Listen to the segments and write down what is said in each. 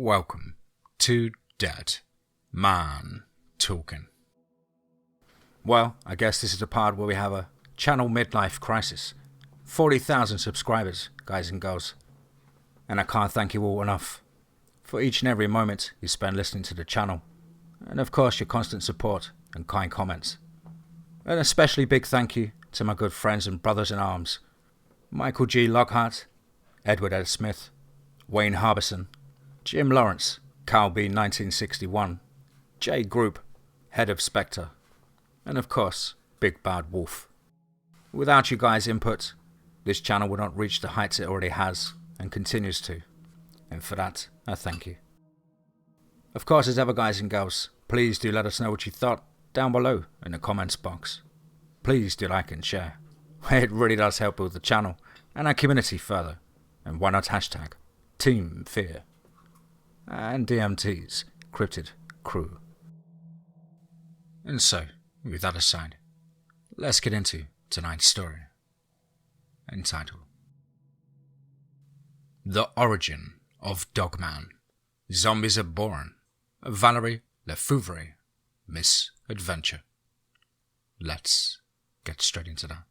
Welcome to Dead Man Talking. Well, I guess this is the part where we have a channel midlife crisis. 40,000 subscribers, guys and girls. And I can't thank you all enough for each and every moment you spend listening to the channel. And of course your constant support and kind comments. An especially big thank you to my good friends and brothers in arms. MichaelGLockhart, Edward Ed Smith, Wayne Harbison, Jim Lawrence, Cal B 1961, J Group, Head of Spectre, and of course, Big Bad Wolf. Without you guys' input, this channel would not reach the heights it already has and continues to, and for that, I thank you. Of course, as ever, guys and girls, please do let us know what you thought down below in the comments box. Please do like and share. It really does help build the channel and our community further, and why not hashtag TeamFEAR and DMT's Cryptid crew. And so, with that aside, let's get into tonight's story, entitled The Origin of Dogman. Zombies Are Born. Valerie, LeFuvre, Misadventure. Let's get straight into that.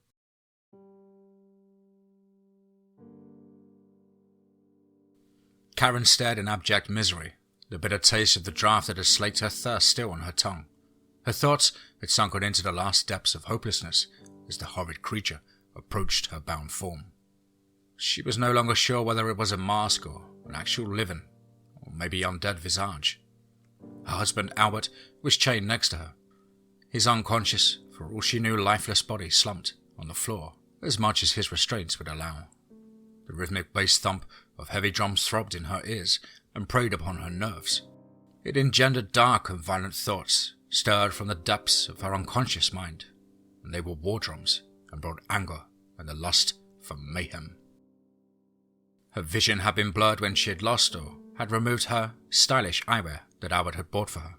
Karen stared in abject misery, the bitter taste of the draught that had slaked her thirst still on her tongue. Her thoughts had sunken into the last depths of hopelessness as the horrid creature approached her bound form. She was no longer sure whether it was a mask or an actual living, or maybe undead visage. Her husband Albert was chained next to her. His unconscious, for all she knew, lifeless body slumped on the floor as much as his restraints would allow. The rhythmic bass thump of heavy drums throbbed in her ears and preyed upon her nerves. It engendered dark and violent thoughts, stirred from the depths of her unconscious mind, and they were war drums and brought anger and the lust for mayhem. Her vision had been blurred when she had lost or had removed her stylish eyewear that Albert had bought for her.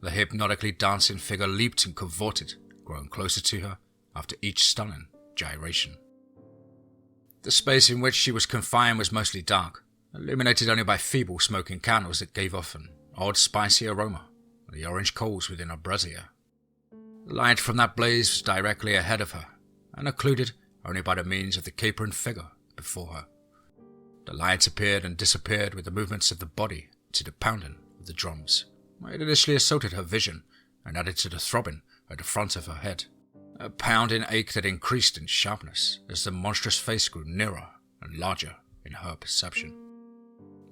The hypnotically dancing figure leaped and cavorted, growing closer to her after each stunning gyration. The space in which she was confined was mostly dark, illuminated only by feeble smoking candles that gave off an odd spicy aroma, and the orange coals within her brazier. The light from that blaze was directly ahead of her, and occluded only by the means of the capering figure before her. The light appeared and disappeared with the movements of the body to the pounding of the drums. It initially assaulted her vision and added to the throbbing at the front of her head. A pounding ache that increased in sharpness as the monstrous face grew nearer and larger in her perception.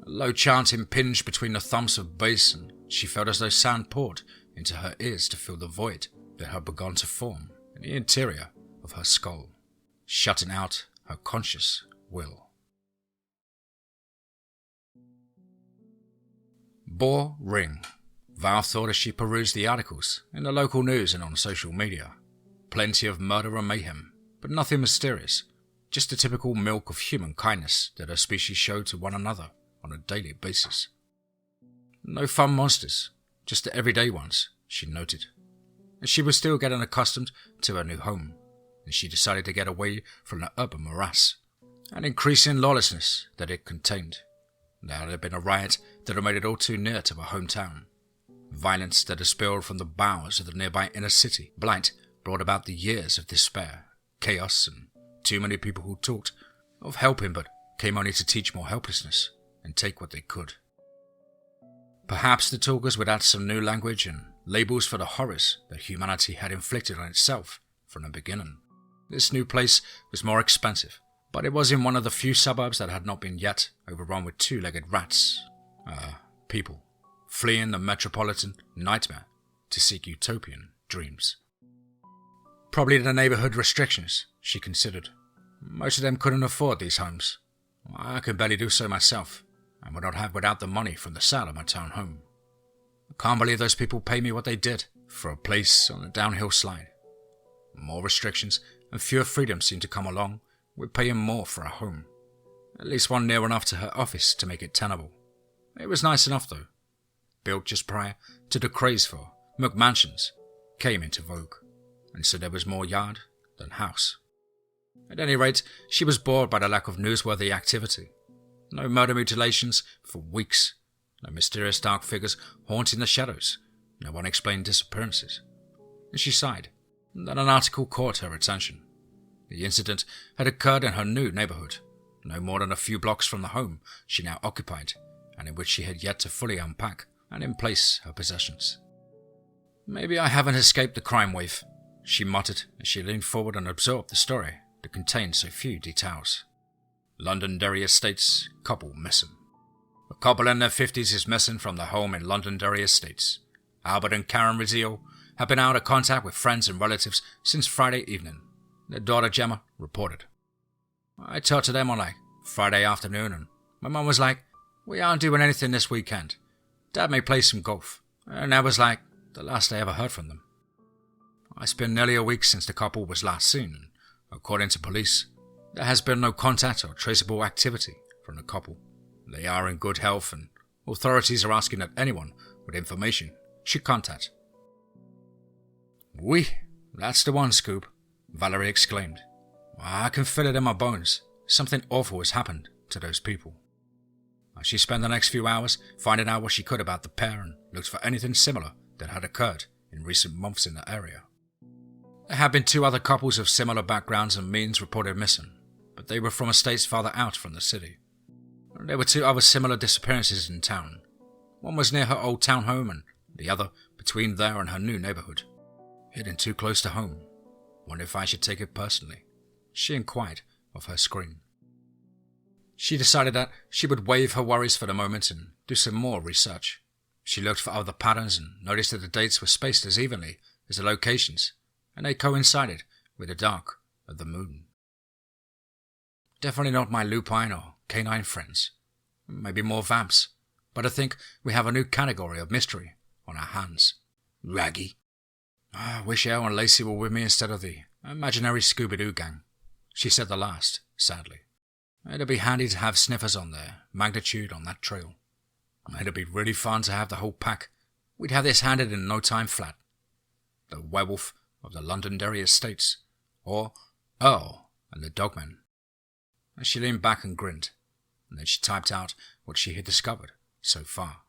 A low chant impinged between the thumps of bass, and she felt as though sound poured into her ears to fill the void that had begun to form in the interior of her skull, shutting out her conscious will. Bore ring, Val thought as she perused the articles in the local news and on social media. Plenty of murder and mayhem, but nothing mysterious, just the typical milk of human kindness that her species showed to one another on a daily basis. No fun monsters, just the everyday ones, she noted. And she was still getting accustomed to her new home, and she decided to get away from the urban morass and increasing lawlessness that it contained. There had been a riot that had made it all too near to her hometown. Violence that had spilled from the bowels of the nearby inner city. Blight brought about the years of despair, chaos, and too many people who talked of helping but came only to teach more helplessness and take what they could. Perhaps the talkers would add some new language and labels for the horrors that humanity had inflicted on itself from the beginning. This new place was more expensive, but it was in one of the few suburbs that had not been yet overrun with two-legged rats. People fleeing the metropolitan nightmare to seek utopian dreams. Probably the neighborhood restrictions, she considered. Most of them couldn't afford these homes. I could barely do so myself, and would not have without the money from the sale of my town home. I can't believe those people paid me what they did for a place on a downhill slide. More restrictions and fewer freedoms seemed to come along with paying more for a home. At least one near enough to her office to make it tenable. It was nice enough though. Built just prior to the craze for McMansions came into vogue, and so there was more yard than house. At any rate, she was bored by the lack of newsworthy activity. No murder mutilations for weeks. no mysterious dark figures haunting the shadows, no unexplained disappearances. And she sighed. Then an article caught her attention. The incident had occurred in her new neighborhood, no more than a few blocks from the home she now occupied, and in which she had yet to fully unpack and in place her possessions. "Maybe I haven't escaped the crime wave," she muttered as she leaned forward and absorbed the story that contained so few details. Londonderry Estates, couple missing. A couple in their 50s is missing from their home in Londonderry Estates. Albert and Karen Rizzio have been out of contact with friends and relatives since Friday evening, their daughter Gemma reported. "I talked to them on Friday afternoon, and my mum was like, 'We aren't doing anything this weekend. Dad may play some golf.' And that was the last I ever heard from them. It's been nearly a week since the couple was last seen, and according to police, there has been no contact or traceable activity from the couple. They are in good health, and authorities are asking that anyone with information should contact." "Oui, that's the one, Scoop," Valerie exclaimed. "I can feel it in my bones. Something awful has happened to those people." She spent the next few hours finding out what she could about the pair and looked for anything similar that had occurred in recent months in the area. There had been 2 other couples of similar backgrounds and means reported missing, but they were from estates farther out from the city. There were 2 other similar disappearances in town. One was near her old town home and the other between there and her new neighborhood. Hitting too close to home. Wonder if I should take it personally, she inquired of her screen. She decided that she would waive her worries for the moment and do some more research. She looked for other patterns and noticed that the dates were spaced as evenly as the locations, and they coincided with the dark of the moon. Definitely not my lupine or canine friends. Maybe more vamps, but I think we have a new category of mystery on our hands. Raggy. I wish Elle and Lacy were with me instead of the imaginary Scooby-Doo gang. She said the last, sadly. It'd be handy to have sniffers on their magnitude on that trail. It'd be really fun to have the whole pack. We'd have this handed in no time flat. The werewolf of the Londonderry Estates, or Earl and the Dogman. She leaned back and grinned, and then she typed out what she had discovered so far.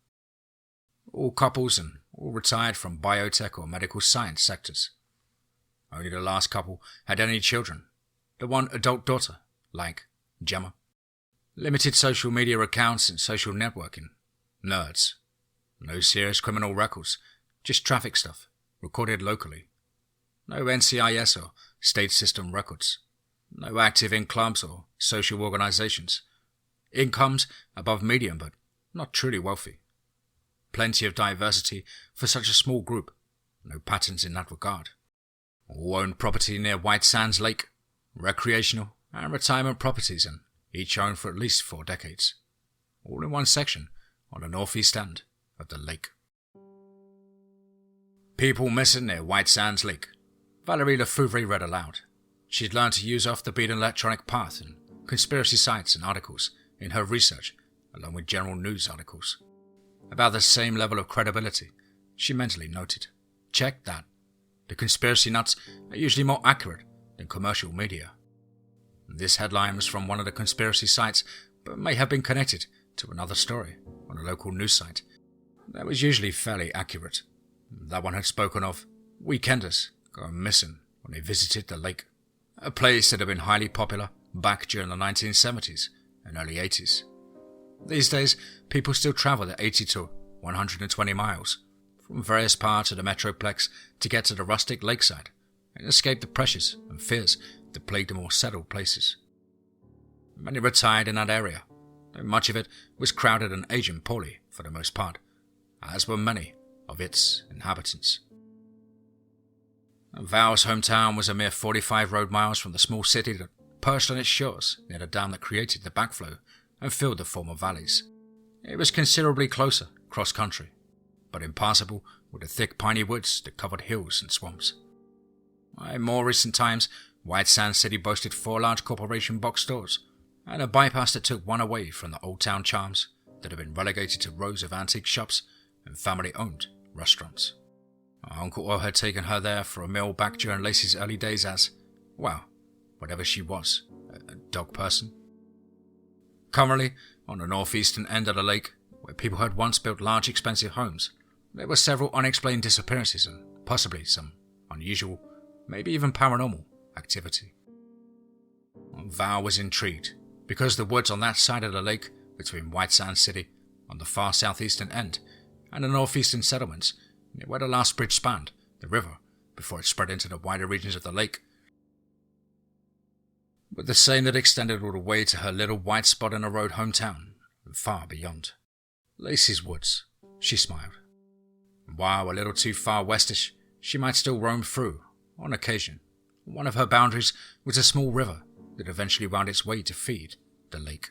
All couples and all retired from biotech or medical science sectors. Only the last couple had any children, the one adult daughter, like Gemma. Limited social media accounts and social networking. Nerds. No serious criminal records, just traffic stuff, recorded locally. No NCIS or state system records. No active in clubs or social organizations. Incomes above median but not truly wealthy. Plenty of diversity for such a small group. No patterns in that regard. All owned property near White Sands Lake. Recreational and retirement properties, and each owned for at least 4 decades. All in one section on the northeast end of the lake. People missing near White Sands Lake. Valerie LeFuvre read aloud. She'd learned to use off-the-beaten electronic path and conspiracy sites and articles in her research, along with general news articles. About the same level of credibility, she mentally noted. Check that. The conspiracy nuts are usually more accurate than commercial media. This headline was from one of the conspiracy sites, but may have been connected to another story on a local news site. That was usually fairly accurate. That one had spoken of weekenders going missing when they visited the lake, a place that had been highly popular back during the 1970s and early 80s. These days, people still travel the 80 to 120 miles from various parts of the Metroplex to get to the rustic lakeside and escape the pressures and fears that plagued the more settled places. Many retired in that area, though much of it was crowded and aging poorly for the most part, as were many of its inhabitants. Val's hometown was a mere 45 road miles from the small city that perched on its shores near the dam that created the backflow and filled the former valleys. It was considerably closer, cross-country, but impassable with the thick piney woods that covered hills and swamps. In more recent times, White Sands City boasted 4 large corporation box stores, and a bypass that took one away from the old town charms that had been relegated to rows of antique shops and family-owned restaurants. Uncle O had taken her there for a meal back during Lacy's early days as, well, whatever she was, a dog person. Currently, on the northeastern end of the lake, where people had once built large expensive homes, there were several unexplained disappearances and possibly some unusual, maybe even paranormal, activity. Val was intrigued because the woods on that side of the lake between White Sands City on the far southeastern end and the northeastern settlements near where the last bridge spanned the river before it spread into the wider regions of the lake, but the same that extended all the way to her little white spot in the road hometown and far beyond. Lacy's woods, she smiled. While a little too far westish, she might still roam through, on occasion. One of her boundaries was a small river that eventually wound its way to feed the lake.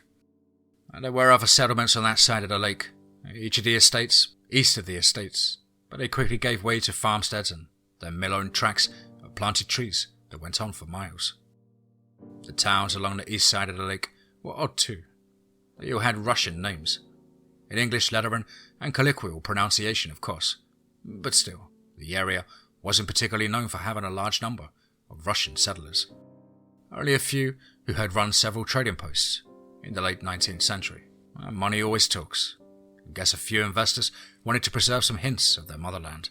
And there were other settlements on that side of the lake, each of the estates, east of the estates, but they quickly gave way to farmsteads and their mill-owned tracts of planted trees that went on for miles. The towns along the east side of the lake were odd too. They all had Russian names, in English lettering and colloquial pronunciation, of course, but still, the area wasn't particularly known for having a large number of Russian settlers. Only a few who had run several trading posts in the late 19th century. Money always talks. I guess a few investors wanted to preserve some hints of their motherland.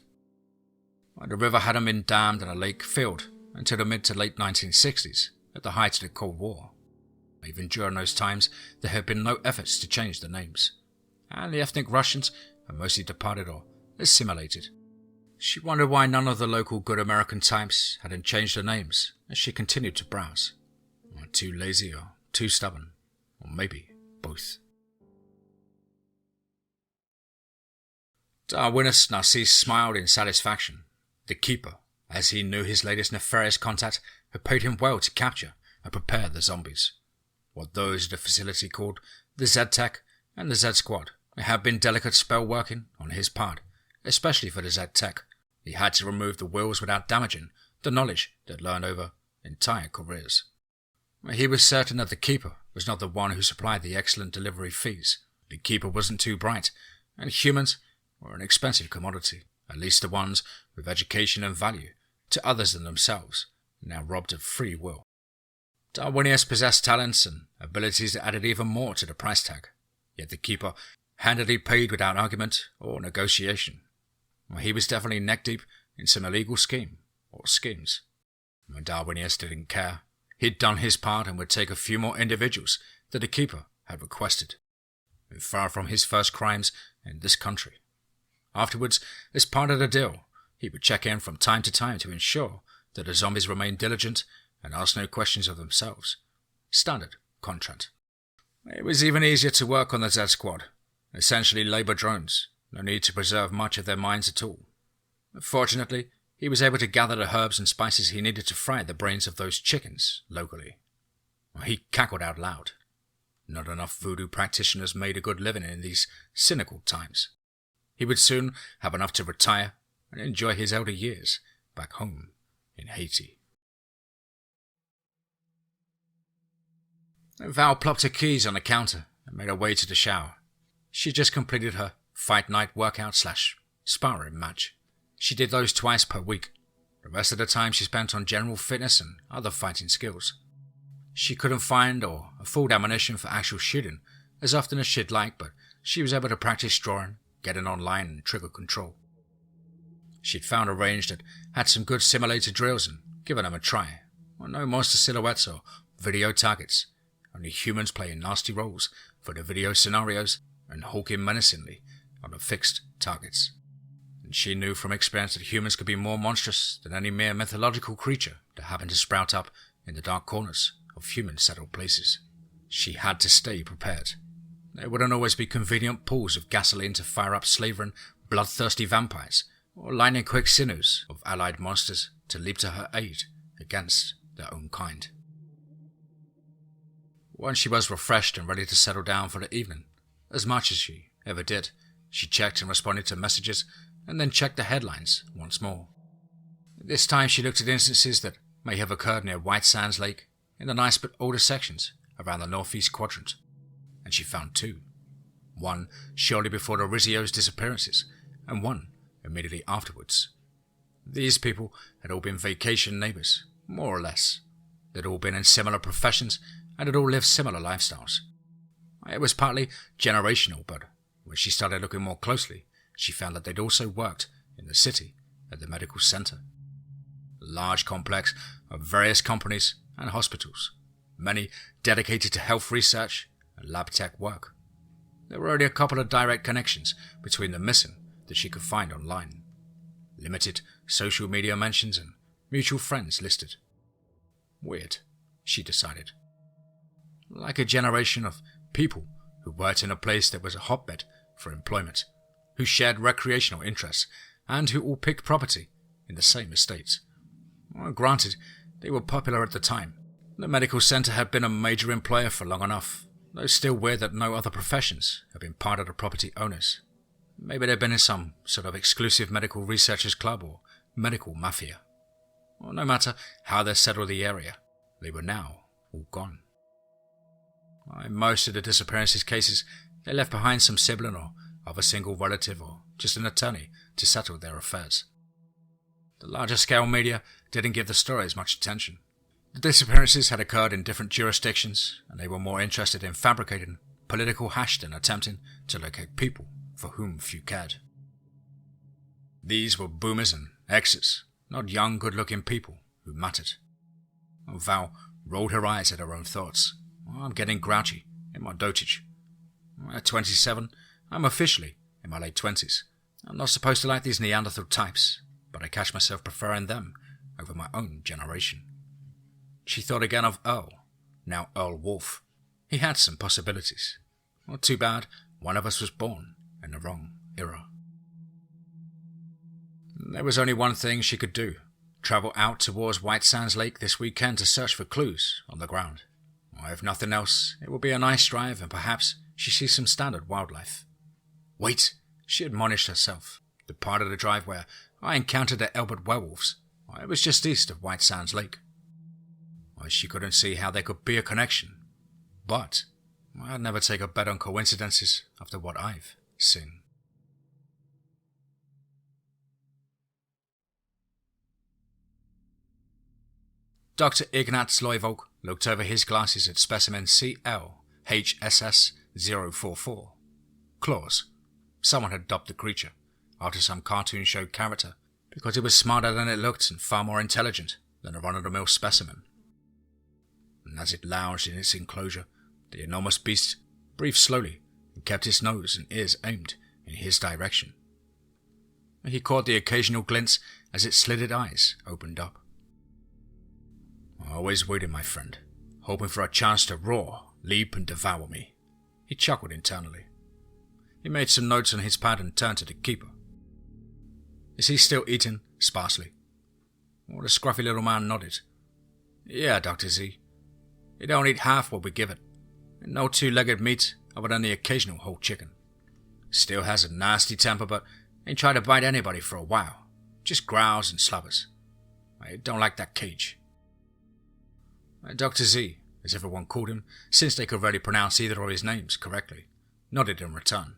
The river hadn't been dammed and a lake filled until the mid to late 1960s, at the height of the Cold War. Even during those times, there had been no efforts to change the names, and the ethnic Russians had mostly departed or assimilated. She wondered why none of the local good American types hadn't changed their names as she continued to browse. Too lazy or too stubborn, or maybe both. Darwinus Narcisse smiled in satisfaction. The keeper, as he knew his latest nefarious contact, had paid him well to capture and prepare the zombies. What those at the facility called the Z-Tech and the Z-Squad. It had been delicate spell working on his part, especially for the Z-Tech. He had to remove the wills without damaging the knowledge they'd learned over entire careers. He was certain that the keeper was not the one who supplied the excellent delivery fees. The keeper wasn't too bright, and humans were an expensive commodity, at least the ones with education and value to others than themselves, now robbed of free will. Darwinius possessed talents and abilities that added even more to the price tag, yet the keeper handedly paid without argument or negotiation. He was definitely neck-deep in some illegal scheme or schemes. When Darwinius didn't care, he'd done his part and would take a few more individuals that the keeper had requested, far from his first crimes in this country. Afterwards, as part of the deal, he would check in from time to time to ensure that the zombies remained diligent and asked no questions of themselves. Standard contract. It was even easier to work on the Z-Squad, essentially labor drones, no need to preserve much of their minds at all. Fortunately, he was able to gather the herbs and spices he needed to fry the brains of those chickens locally. He cackled out loud. Not enough voodoo practitioners made a good living in these cynical times. He would soon have enough to retire and enjoy his elder years back home in Haiti. Val plopped her keys on the counter and made her way to the shower. She had just completed her fight night workout / sparring match. She did those twice per week. The rest of the time she spent on general fitness and other fighting skills. She couldn't find or afford ammunition for actual shooting as often as she'd like, but she was able to practice drawing, getting online and trigger control. She'd found a range that had some good simulator drills and given them a try. No monster silhouettes or video targets, only humans playing nasty roles for the video scenarios and hawking menacingly on the fixed targets. And she knew from experience that humans could be more monstrous than any mere mythological creature that happened to sprout up in the dark corners of human-settled places. She had to stay prepared. There wouldn't always be convenient pools of gasoline to fire up slavering, bloodthirsty vampires, or lightning-quick sinews of allied monsters to leap to her aid against their own kind. Once she was refreshed and ready to settle down for the evening, as much as she ever did, she checked and responded to messages and then checked the headlines once more. This time she looked at instances that may have occurred near White Sands Lake in the nice but older sections around the northeast quadrant, and she found two. One shortly before the Rizzio's disappearances, and one immediately afterwards. These people had all been vacation neighbours, more or less. They'd all been in similar professions and had all lived similar lifestyles. It was partly generational, but when she started looking more closely, she found that they'd also worked in the city at the medical center. A large complex of various companies and hospitals, many dedicated to health research and lab tech work. There were only a couple of direct connections between the missing that she could find online. Limited social media mentions and mutual friends listed. Weird, she decided. Like a generation of people who worked in a place that was a hotbed for employment, who shared recreational interests, and who all picked property in the same estates. Well, granted, they were popular at the time. The medical center had been a major employer for long enough, though still weird that no other professions had been part of the property owners. Maybe they'd been in some sort of exclusive medical researchers club or medical mafia. Well, no matter how they settled the area, they were now all gone. In most of the disappearances cases, they left behind some sibling or other single relative or just an attorney to settle their affairs. The larger scale media didn't give the stories much attention. The disappearances had occurred in different jurisdictions, and they were more interested in fabricating political hash than attempting to locate people for whom few cared. These were boomers and exes, not young, good-looking people who mattered. Val rolled her eyes at her own thoughts. I'm getting grouchy in my dotage. At 27, I'm officially in my late 20s. I'm not supposed to like these Neanderthal types, but I catch myself preferring them over my own generation. She thought again of Earl, now Earl Wolf. He had some possibilities. Not too bad, one of us was born in the wrong era. There was only one thing she could do. Travel out towards White Sands Lake this weekend to search for clues on the ground. Or if nothing else, it will be a nice drive and perhaps she sees some standard wildlife. Wait, she admonished herself. The part of the drive where I encountered the Elbert werewolves, it was just east of White Sands Lake. She couldn't see how there could be a connection, but I'd never take a bet on coincidences after what I've seen. Dr. Ignaz Leuvold looked over his glasses at specimen CL-HSS-044. Claws. Someone had dubbed the creature after some cartoon show character because it was smarter than it looked and far more intelligent than a run-of-the-mill specimen. And as it lounged in its enclosure, the enormous beast breathed slowly and kept its nose and ears aimed in his direction. He caught the occasional glints as its slitted eyes opened up. Always waiting, my friend, hoping for a chance to roar, leap and devour me. He chuckled internally. He made some notes on his pad and turned to the keeper. Is he still eating sparsely? The scruffy little man nodded. Yeah, Dr. Z. He don't eat half what we give it. And no two-legged meat other than the occasional whole chicken. Still has a nasty temper, but ain't tried to bite anybody for a while. Just growls and slubbers. I don't like that cage. Dr. Z, as everyone called him, since they could rarely pronounce either of his names correctly, nodded in return.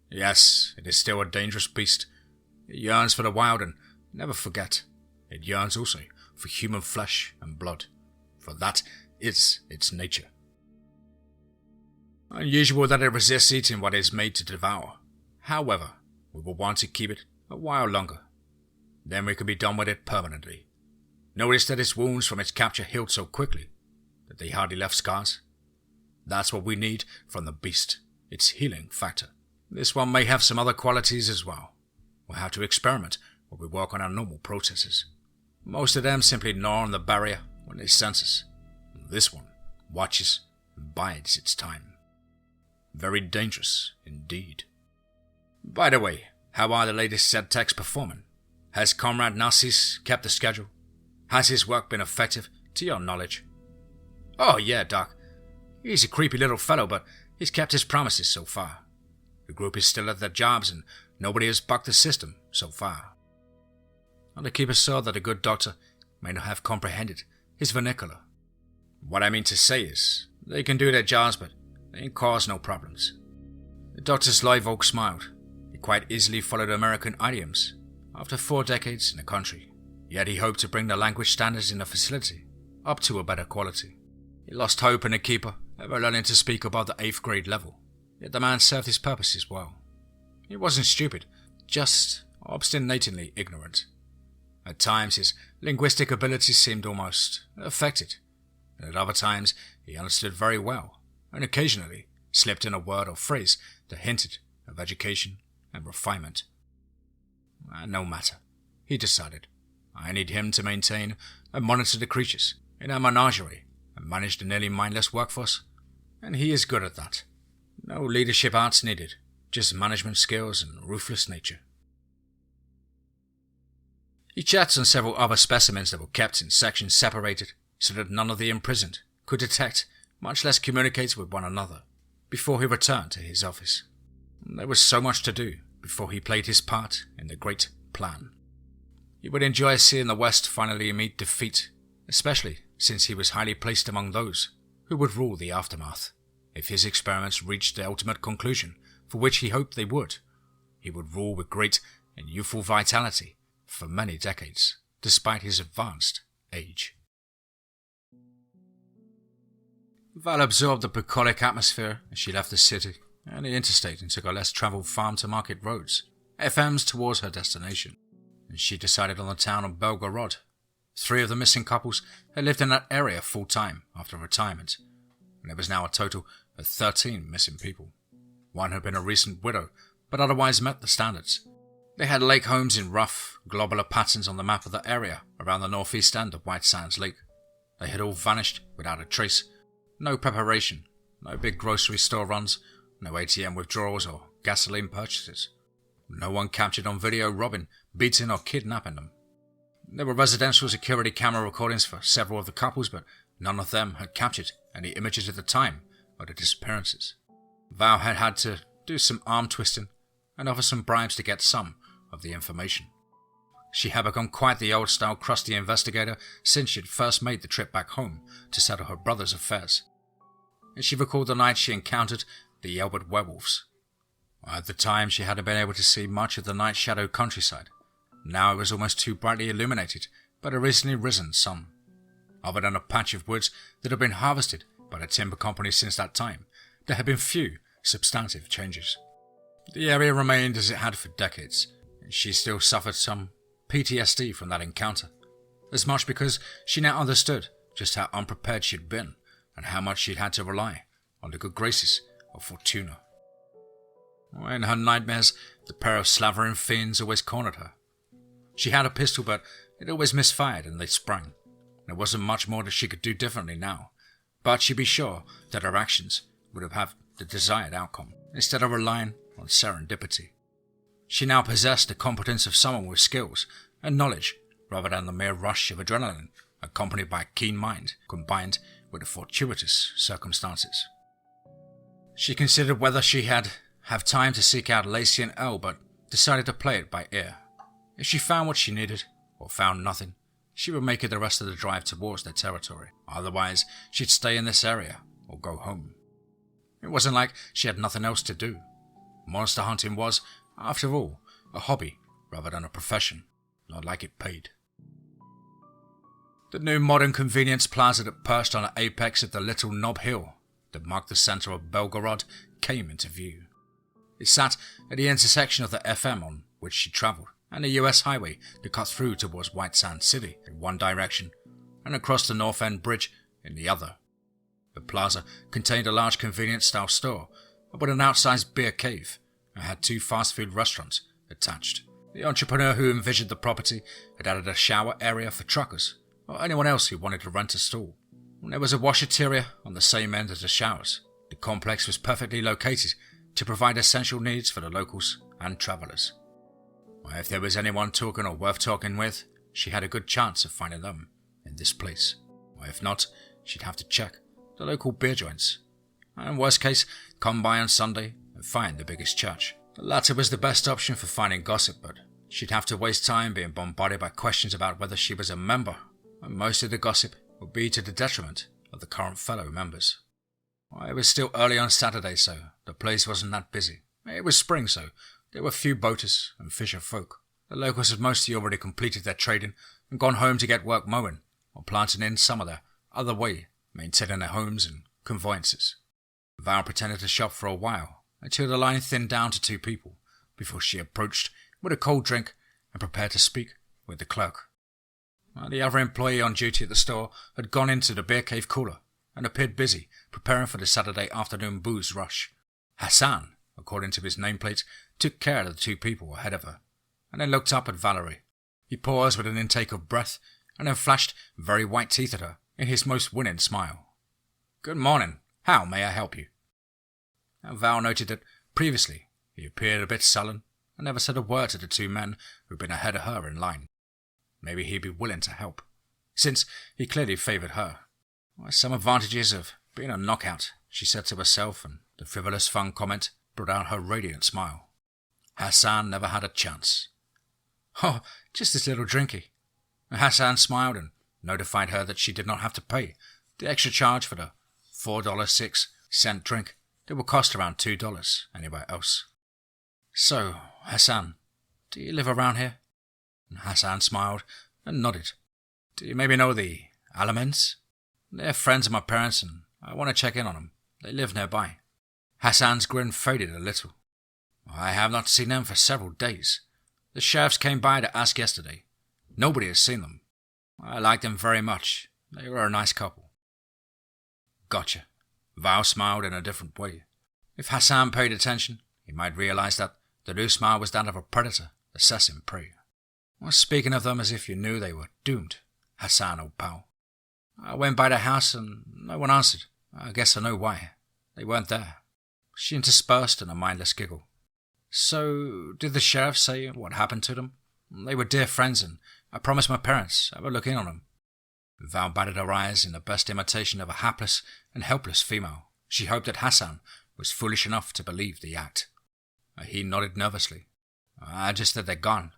Yes, it is still a dangerous beast. It yearns for the wild and never forget, it yearns also for human flesh and blood, for that is its nature. Unusual that it resists eating what it is made to devour. However, we will want to keep it a while longer. Then we can be done with it permanently. Notice that its wounds from its capture healed so quickly that they hardly left scars. That's what we need from the beast, its healing factor. This one may have some other qualities as well. We'll have to experiment while we work on our normal processes. Most of them simply gnaw on the barrier when they sense us. This one watches and bides its time. Very dangerous indeed. By the way, how are the latest ZTechs performing? Has Comrade Narcisse kept the schedule? Has his work been effective, to your knowledge? Oh yeah, Doc. He's a creepy little fellow, but he's kept his promises so far. The group is still at their jobs and nobody has bucked the system so far. And the keeper saw that the good doctor may not have comprehended his vernacular. What I mean to say is, they can do their jobs, but they ain't cause no problems. The Dr. Leuvold smiled. He quite easily followed American idioms after 4 decades in the country. Yet he hoped to bring the language standards in the facility up to a better quality. He lost hope in the keeper ever learning to speak above the 8th grade level. Yet the man served his purposes well. He wasn't stupid, just obstinately ignorant. At times his linguistic abilities seemed almost affected, and at other times he understood very well, and occasionally slipped in a word or phrase that hinted of education and refinement. No matter, he decided. I need him to maintain and monitor the creatures in our menagerie and manage the nearly mindless workforce, and he is good at that. No leadership arts needed, just management skills and ruthless nature. He checked on several other specimens that were kept in sections separated so that none of the imprisoned could detect, much less communicate with one another, before he returned to his office. There was so much to do before he played his part in the great plan. He would enjoy seeing the West finally meet defeat, especially since he was highly placed among those who would rule the aftermath. If his experiments reached the ultimate conclusion for which he hoped they would, he would rule with great and youthful vitality for many decades, despite his advanced age. Val absorbed the bucolic atmosphere as she left the city and the interstate and took a less travelled farm-to-market roads, FMs towards her destination, and she decided on the town of Belgorod. 3 of the missing couples had lived in that area full-time after retirement, and there was now a total of 13 missing people. 1 had been a recent widow, but otherwise met the standards. They had lake homes in rough, globular patterns on the map of the area around the northeast end of White Sands Lake. They had all vanished without a trace. No preparation, no big grocery store runs, no ATM withdrawals or gasoline purchases. No one captured on video robbing, beating or kidnapping them. There were residential security camera recordings for several of the couples, but none of them had captured any images at the time of the disappearances. Val had had to do some arm twisting and offer some bribes to get some of the information. She had become quite the old-style crusty investigator since she had first made the trip back home to settle her brother's affairs. And she recalled the night she encountered the Albert werewolves. At the time, she hadn't been able to see much of the night shadow countryside. Now it was almost too brightly illuminated by the recently risen sun. Other than a patch of woods that had been harvested by the timber company since that time, there had been few substantive changes. The area remained as it had for decades, and she still suffered some PTSD from that encounter, as much because she now understood just how unprepared she'd been and how much she'd had to rely on the good graces of Fortuna. In her nightmares, the pair of slavering fiends always cornered her. She had a pistol, but it always misfired and they sprang. There wasn't much more that she could do differently now, but she'd be sure that her actions would have had the desired outcome, instead of relying on serendipity. She now possessed the competence of someone with skills and knowledge, rather than the mere rush of adrenaline, accompanied by a keen mind, combined with the fortuitous circumstances. She considered whether she had have time to seek out Lacy and Elle, but decided to play it by ear. If she found what she needed, or found nothing, she would make it the rest of the drive towards their territory. Otherwise, she'd stay in this area, or go home. It wasn't like she had nothing else to do. Monster hunting was, after all, a hobby rather than a profession, not like it paid. The new modern convenience plaza that perched on the apex of the little knob hill that marked the centre of Belgorod came into view. It sat at the intersection of the FM on which she travelled and the US highway that cut through towards White Sands City in one direction and across the North End Bridge in the other. The plaza contained a large convenience-style store with an outsized beer cave and had 2 fast food restaurants attached. The entrepreneur who envisioned the property had added a shower area for truckers or anyone else who wanted to rent a stall. There was a washateria on the same end as the showers. The complex was perfectly located to provide essential needs for the locals and travellers. If there was anyone talking or worth talking with, she had a good chance of finding them in this place. If not, she'd have to check the local beer joints, and worst case, come by on Sunday and find the biggest church. The latter was the best option for finding gossip, but she'd have to waste time being bombarded by questions about whether she was a member, and most of the gossip would be to the detriment of the current fellow members. It was still early on Saturday, so the place wasn't that busy. It was spring, so there were few boaters and fisher folk. The locals had mostly already completed their trading and gone home to get work mowing or planting in some of their other way, maintaining their homes and conveyances. Val pretended to shop for a while until the line thinned down to 2 people before she approached with a cold drink and prepared to speak with the clerk. The other employee on duty at the store had gone into the beer cave cooler and appeared busy preparing for the Saturday afternoon booze rush. Hassan, according to his nameplate, took care of the 2 people ahead of her, and then looked up at Valerie. He paused with an intake of breath, and then flashed very white teeth at her in his most winning smile. "Good morning. How may I help you?" Now, Val noted that previously he appeared a bit sullen and never said a word to the 2 men who'd been ahead of her in line. Maybe he'd be willing to help, since he clearly favoured her. Some advantages of being a knockout, she said to herself, and the frivolous fun comment brought out her radiant smile. Hassan never had a chance. "Oh, just this little drinky." Hassan smiled and notified her that she did not have to pay the extra charge for the $4.06 drink that would cost around $2 anywhere else. "So, Hassan, do you live around here?" Hassan smiled and nodded. "Do you maybe know the Alamans? They're friends of my parents and I want to check in on them. They live nearby." Hassan's grin faded a little. "I have not seen them for several days. The sheriffs came by to ask yesterday. Nobody has seen them. I liked them very much. They were a nice couple." "Gotcha." Val smiled in a different way. If Hassan paid attention, he might realize that the new smile was that of a predator assessing prey. "Speaking of them as if you knew they were doomed, Hassan, old pal. I went by the house and no one answered. I guess I know why. They weren't there." She interspersed in a mindless giggle. "So, did the sheriff say what happened to them? They were dear friends and I promised my parents I would look in on them." Val batted her eyes in the best imitation of a hapless and helpless female. She hoped that Hassan was foolish enough to believe the act. He nodded nervously. "I just said they're gone.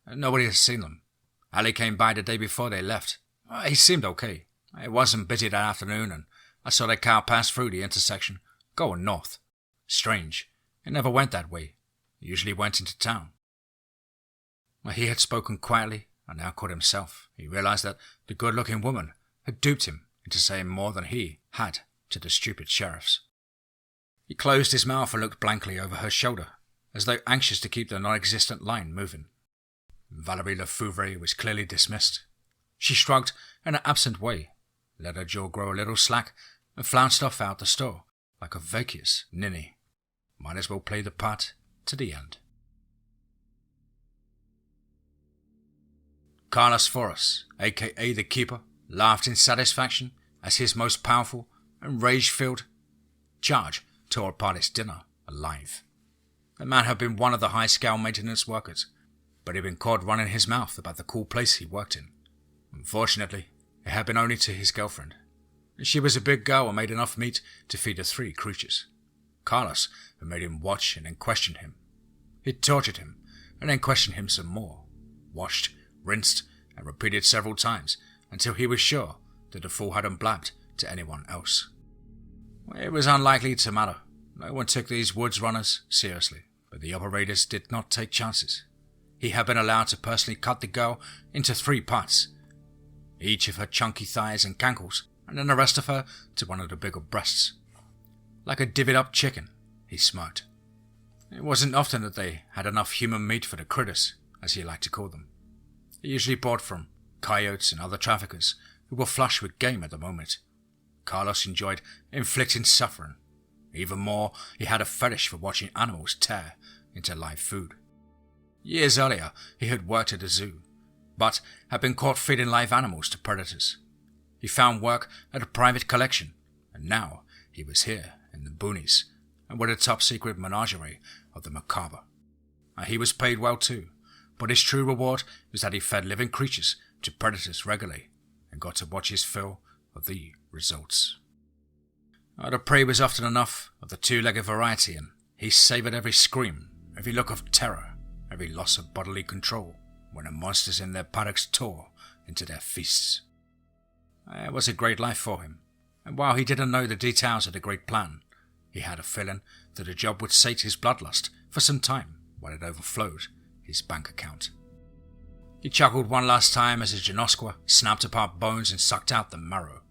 Nobody has seen them. Ali came by the day before they left. He seemed okay. It wasn't busy that afternoon and I saw their car pass through the intersection, going north. Strange. It never went that way. It usually went into town." He had spoken quietly and now caught himself. He realized that the good-looking woman had duped him into saying more than he had to the stupid sheriffs. He closed his mouth and looked blankly over her shoulder, as though anxious to keep the non-existent line moving. Valerie LeFuvre was clearly dismissed. She shrugged in an absent way, let her jaw grow a little slack, and flounced off out the store like a vacuous ninny. Might as well play the part to the end. Carlos Forrest, a.k.a. the Keeper, laughed in satisfaction as his most powerful and rage-filled charge tore apart his dinner alive. The man had been one of the high-scale maintenance workers, but he had been caught running his mouth about the cool place he worked in. Unfortunately, it had been only to his girlfriend. She was a big girl and made enough meat to feed the 3 creatures. Carlos had made him watch and then question him. He'd tortured him and then questioned him some more, washed, rinsed, and repeated several times until he was sure that the fool hadn't blabbed to anyone else. It was unlikely to matter. No one took these woods runners seriously, but the operators did not take chances. He had been allowed to personally cut the girl into 3 parts, each of her chunky thighs and cankles, and then the rest of her to one of the bigger breasts. Like a divvied-up chicken, he smirked. It wasn't often that they had enough human meat for the critters, as he liked to call them. He usually bought from coyotes and other traffickers who were flush with game at the moment. Carlos enjoyed inflicting suffering. Even more, he had a fetish for watching animals tear into live food. Years earlier, he had worked at a zoo, but had been caught feeding live animals to predators. He found work at a private collection, and now he was here in the boonies, and with a top-secret menagerie of the macabre. He was paid well too, but his true reward was that he fed living creatures to predators regularly, and got to watch his fill of the results. The prey was often enough of the 2-legged variety, and he savoured every scream, every look of terror, every loss of bodily control when the monsters in their paddocks tore into their feasts. It was a great life for him, and while he didn't know the details of the great plan, he had a feeling that the job would sate his bloodlust for some time while it overflowed his bank account. He chuckled one last time as his Genosqua snapped apart bones and sucked out the marrow.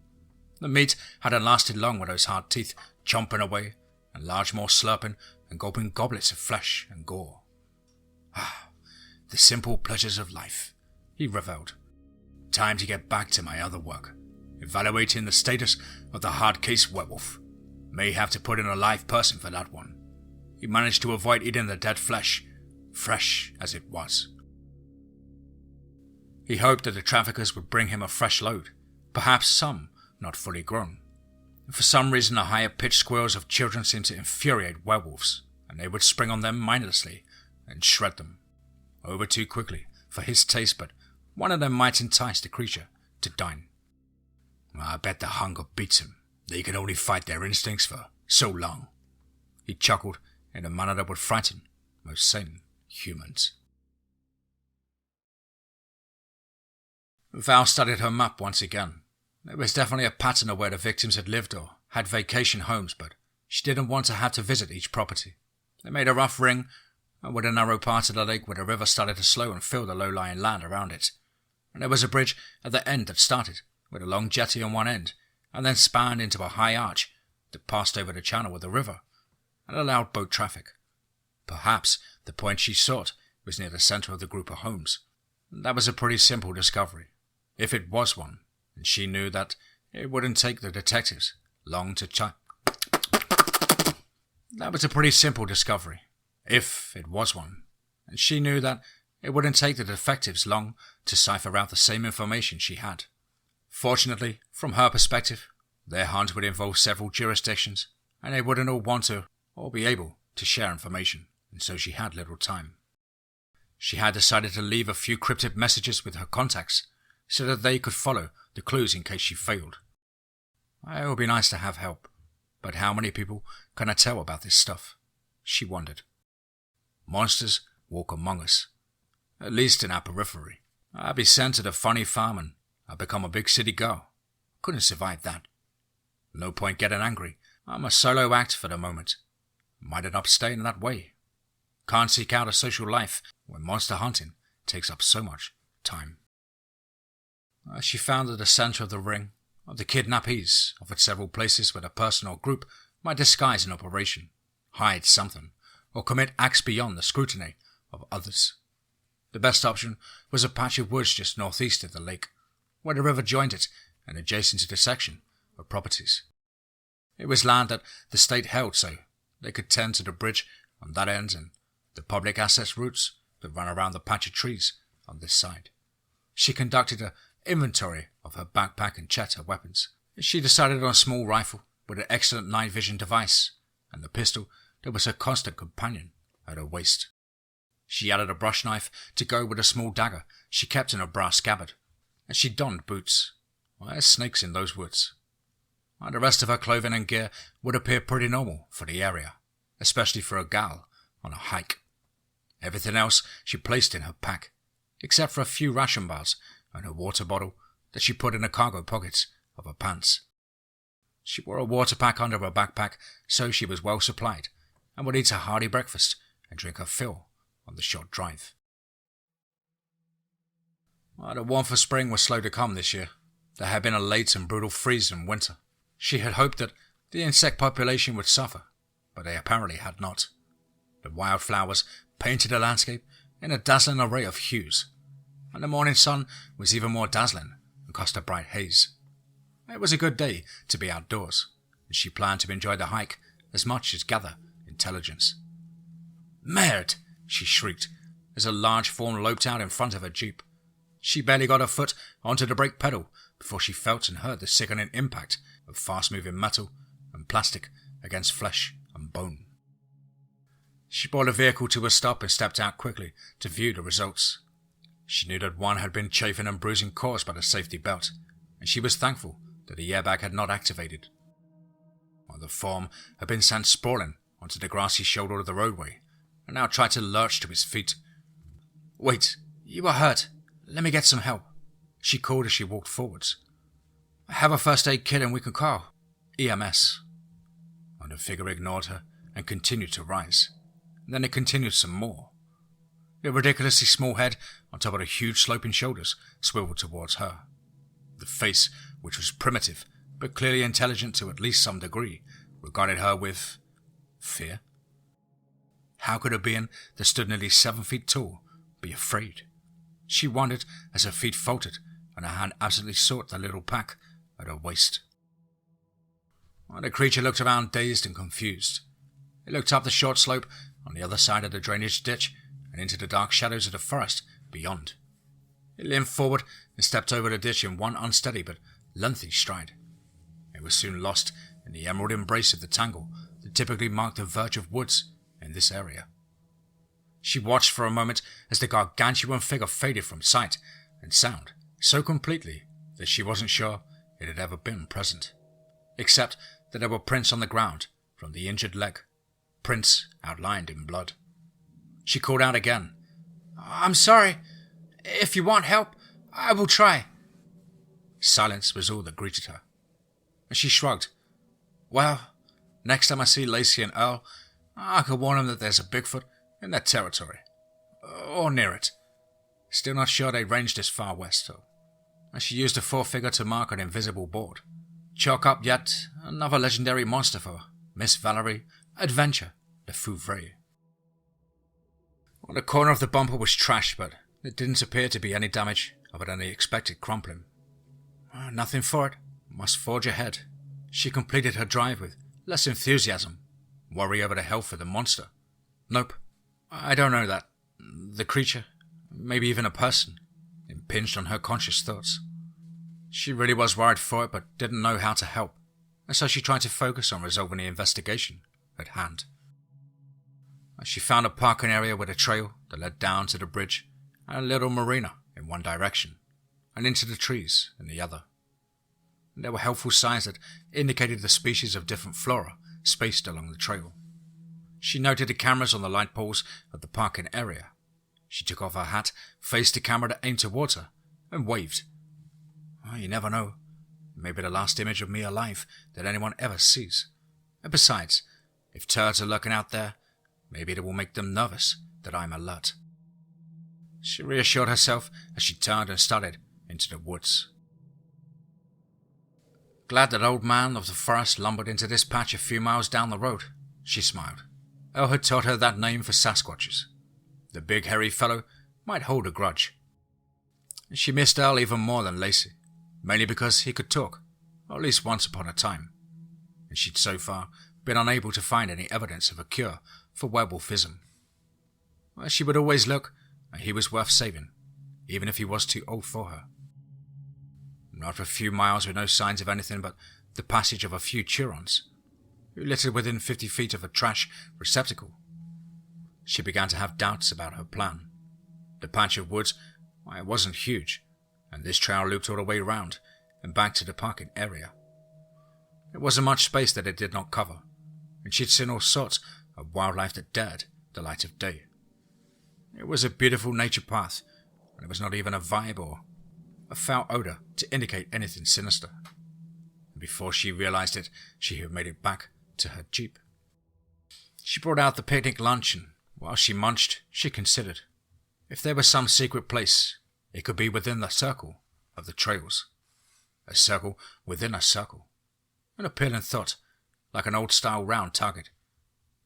The meat hadn't lasted long with those hard teeth chomping away and Largemore slurping and gulping goblets of flesh and gore. Ah, the simple pleasures of life, he revelled. Time to get back to my other work, evaluating the status of the hard case werewolf. May have to put in a live person for that one. He managed to avoid eating the dead flesh, fresh as it was. He hoped that the traffickers would bring him a fresh load, perhaps some not fully grown. For some reason, the higher-pitched squeals of children seemed to infuriate werewolves, and they would spring on them mindlessly and shred them. Over too quickly for his taste, but one of them might entice the creature to dine. I bet the hunger beats him. They can only fight their instincts for so long. He chuckled in a manner that would frighten most sane humans. Val studied her map once again. There was definitely a pattern of where the victims had lived or had vacation homes, but she didn't want to have to visit each property. They made a rough ring, and with a narrow part of the lake where the river started to slow and fill the low-lying land around it. And there was a bridge at the end that started, with a long jetty on one end, and then spanned into a high arch that passed over the channel of the river and allowed boat traffic. Perhaps the point she sought was near the centre of the group of homes. That was a pretty simple discovery, if it was one, and she knew that it wouldn't take the detectives long to That was a pretty simple discovery, if it was one, and she knew that it wouldn't take the detectives long to cipher out the same information she had. Fortunately, from her perspective, their hunt would involve several jurisdictions, and they wouldn't all want to or be able to share information, and so she had little time. She had decided to leave a few cryptic messages with her contacts, so that they could follow the clues in case she failed. It would be nice to have help, but how many people can I tell about this stuff? She wondered. Monsters walk among us, at least in our periphery. I'd be sent to the funny farm and I'd become a big city girl. Couldn't survive that. No point getting angry. I'm a solo act for the moment. Might end up staying that way. Can't seek out a social life when monster hunting takes up so much time. She found at the centre of the ring of the kidnappees offered several places where a person or group might disguise an operation, hide something, or commit acts beyond the scrutiny of others. The best option was a patch of woods just northeast of the lake, where the river joined it and adjacent to the section of properties. It was land that the state held, so they could tend to the bridge on that end and the public access routes that run around the patch of trees on this side. She conducted an inventory of her backpack and checked her weapons. She decided on a small rifle with an excellent night vision device and the pistol that was her constant companion at her waist. She added a brush knife to go with a small dagger she kept in her brass scabbard, and she donned boots. There's snakes in those woods. The rest of her clothing and gear would appear pretty normal for the area, especially for a gal on a hike. Everything else she placed in her pack, except for a few ration bars and her water bottle that she put in the cargo pockets of her pants. She wore a water pack under her backpack, so she was well supplied, and would eat a hearty breakfast and drink her fill on the short drive. The warmth of spring was slow to come this year. There had been a late and brutal freeze in winter. She had hoped that the insect population would suffer, but they apparently had not. The wildflowers painted the landscape in a dazzling array of hues, and the morning sun was even more dazzling and cast a bright haze. It was a good day to be outdoors, and she planned to enjoy the hike as much as gather intelligence. "Merde!" she shrieked, as a large form loped out in front of her jeep. She barely got her foot onto the brake pedal before she felt and heard the sickening impact of fast-moving metal and plastic against flesh and bone. She brought the vehicle to a stop and stepped out quickly to view the results. She knew that one had been chafing and bruising caused by the safety belt, and she was thankful that the airbag had not activated. While the form had been sent sprawling onto the grassy shoulder of the roadway, and now tried to lurch to his feet. "Wait, you are hurt. Let me get some help," she called as she walked forwards. "I have a first aid kit and we can call EMS." And the figure ignored her and continued to rise. And then it continued some more. The ridiculously small head on top of the huge sloping shoulders swiveled towards her. The face, which was primitive but clearly intelligent to at least some degree, regarded her with fear. How could a being that stood nearly 7 feet tall be afraid? She wondered as her feet faltered and her hand absently sought the little pack at her waist. The creature looked around dazed and confused. It looked up the short slope on the other side of the drainage ditch and into the dark shadows of the forest beyond. It leaned forward and stepped over the ditch in one unsteady but lengthy stride. It was soon lost in the emerald embrace of the tangle that typically marked the verge of woods in this area. She watched for a moment as the gargantuan figure faded from sight and sound so completely that she wasn't sure it had ever been present, except that there were prints on the ground from the injured leg, prints outlined in blood. She called out again, "I'm sorry. If you want help, I will try." Silence was all that greeted her, and she shrugged. "Well, next time I see Lacy and Earl, I could warn them that there's a Bigfoot in their territory, or near it. Still not sure they ranged this far west, though." And she used a forefinger to mark an invisible board. "Chalk up yet another legendary monster for Miss Valerie, Adventure, LeFuvre." The corner of the bumper was trashed, but there didn't appear to be any damage other than the expected crumpling. Nothing for it. Must forge ahead. She completed her drive with less enthusiasm, worry over the health of the monster. Nope, I don't know that. The creature, maybe even a person, impinged on her conscious thoughts. She really was worried for it, but didn't know how to help, and so she tried to focus on resolving the investigation at hand. She found a parking area with a trail that led down to the bridge and a little marina in one direction, and into the trees in the other. There were helpful signs that indicated the species of different flora spaced along the trail. She noted the cameras on the light poles of the parking area. She took off her hat, faced the camera that aimed towards her, and waved. You never know. Maybe the last image of me alive that anyone ever sees. And besides, if turds are lurking out there, maybe it will make them nervous that I'm alert. She reassured herself as she turned and started into the woods. Glad that old man of the forest lumbered into this patch a few miles down the road, she smiled. Earl had taught her that name for Sasquatches. The big hairy fellow might hold a grudge. She missed Earl even more than Lacy, mainly because he could talk, or at least once upon a time, and she'd so far been unable to find any evidence of a cure for werewolfism. She would always look, and he was worth saving, even if he was too old for her. After a few miles with no signs of anything but the passage of a few Turons, who littered within 50 feet of a trash receptacle, she began to have doubts about her plan. The patch of woods, it wasn't huge, and this trail looped all the way round and back to the parking area. There wasn't much space that it did not cover, and she'd seen all sorts of wildlife that dared the light of day. It was a beautiful nature path, and there was not even a vibe or a foul odor to indicate anything sinister. And before she realized it, she had made it back to her jeep. She brought out the picnic lunch, and while she munched, she considered. If there was some secret place, it could be within the circle of the trails. A circle within a circle. An appealing thought, like an old-style round target.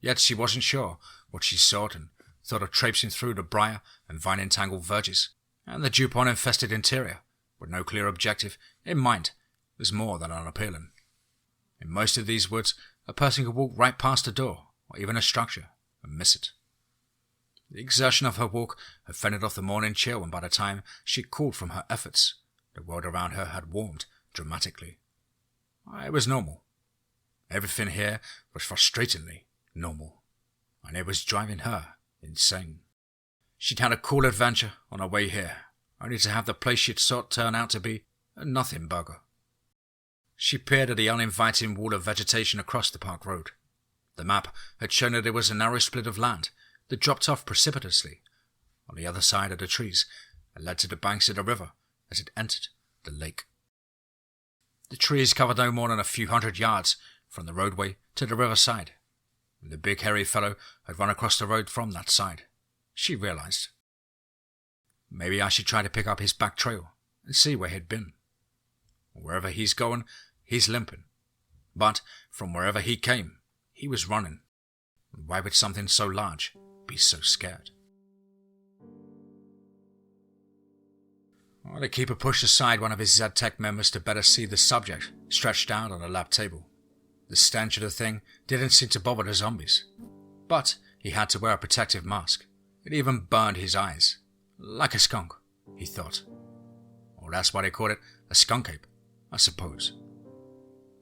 Yet she wasn't sure what she sought and thought of traipsing through the briar and vine-entangled verges, and the dupont-infested interior, with no clear objective in mind, was more than unappealing. In most of these woods, a person could walk right past a door, or even a structure, and miss it. The exertion of her walk had fended off the morning chill, and by the time she cooled from her efforts, the world around her had warmed dramatically. It was normal. Everything here was frustratingly normal, and it was driving her insane. She'd had a cool adventure on her way here, only to have the place she'd sought turn out to be a nothing burger. She peered at the uninviting wall of vegetation across the park road. The map had shown that there was a narrow split of land that dropped off precipitously on the other side of the trees and led to the banks of the river as it entered the lake. The trees covered no more than a few hundred yards from the roadway to the riverside. The big hairy fellow had run across the road from that side, she realized. Maybe I should try to pick up his back trail and see where he'd been. Wherever he's going, he's limping. But from wherever he came, he was running. Why would something so large be so scared. The keeper pushed aside one of his Z-Tech members to better see the subject stretched out on a lab table. The stench of the thing didn't seem to bother the zombies, but he had to wear a protective mask. It even burned his eyes. Like a skunk, he thought. Or that's why they called it a skunk ape, I suppose.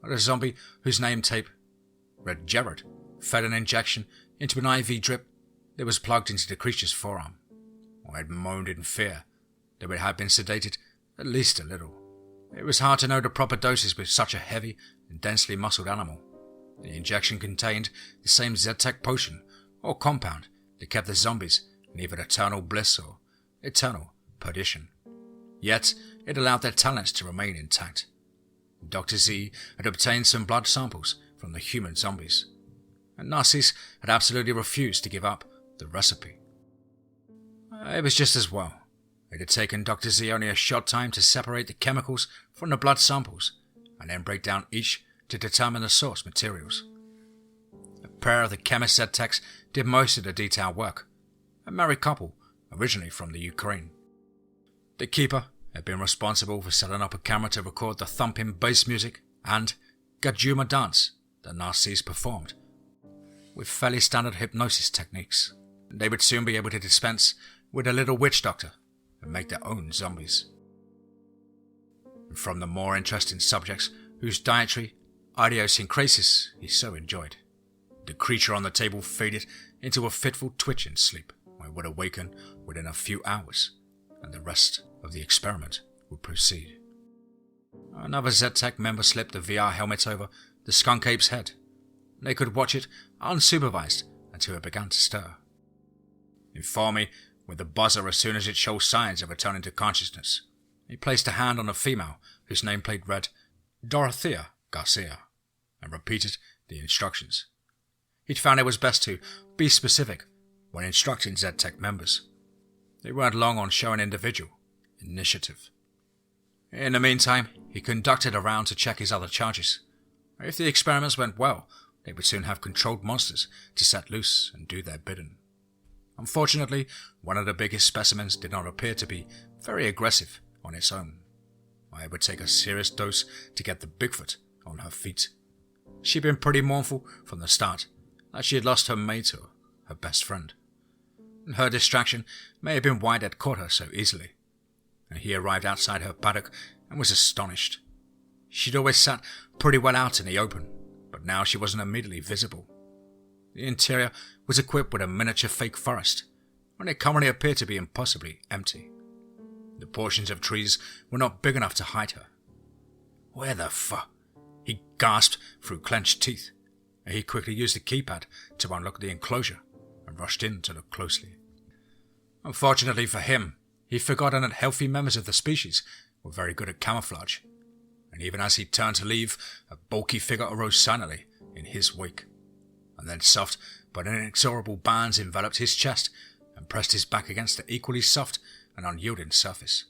The zombie, whose name tape read Jared, fed an injection into an IV drip that was plugged into the creature's forearm. Or it moaned in fear, though it had been sedated at least a little. It was hard to know the proper doses with such a heavy and densely muscled animal. The injection contained the same Z-Tech potion or compound that kept the zombies in either eternal bliss or eternal perdition. Yet it allowed their talents to remain intact. Dr. Z had obtained some blood samples from the human zombies, and Narcisse had absolutely refused to give up the recipe. It was just as well. It had taken Dr. Z only a short time to separate the chemicals from the blood samples and then break down each to determine the source materials. A pair of the chemist Z-Techs did most of the detailed work, a married couple originally from the Ukraine. The keeper had been responsible for setting up a camera to record the thumping bass music and Gajuma dance that Narcisse performed, with fairly standard hypnosis techniques. They would soon be able to dispense with a little witch doctor and make their own zombies. And from the more interesting subjects whose dietary idiosyncrasies he so enjoyed, the creature on the table faded into a fitful twitch in sleep, where it would awaken within a few hours, and the rest of the experiment would proceed. Another Z-Tech member slipped the VR helmet over the skunk ape's head. They could watch it unsupervised until it began to stir. Inform me with a buzzer as soon as it showed signs of returning to consciousness. He placed a hand on a female whose nameplate read Dorothea Garcia and repeated the instructions. He'd found it was best to be specific when instructing Z-Tech members. They weren't long on showing individual initiative. In the meantime, he conducted a round to check his other charges. If the experiments went well, they would soon have controlled monsters to set loose and do their bidding. Unfortunately, one of the biggest specimens did not appear to be very aggressive on its own. It would take a serious dose to get the Bigfoot on her feet. She'd been pretty mournful from the start, that she had lost her mate or her best friend. Her distraction may have been why it had caught her so easily, and he arrived outside her paddock and was astonished. She'd always sat pretty well out in the open, but now she wasn't immediately visible. The interior was equipped with a miniature fake forest, and it commonly appeared to be impossibly empty. The portions of trees were not big enough to hide her. Where the he gasped through clenched teeth, and he quickly used the keypad to unlock the enclosure and rushed in to look closely. Unfortunately for him, he'd forgotten that healthy members of the species were very good at camouflage, and even as he turned to leave, a bulky figure arose silently in his wake, and then soft but inexorable bands enveloped his chest and pressed his back against the equally soft and unyielding surface.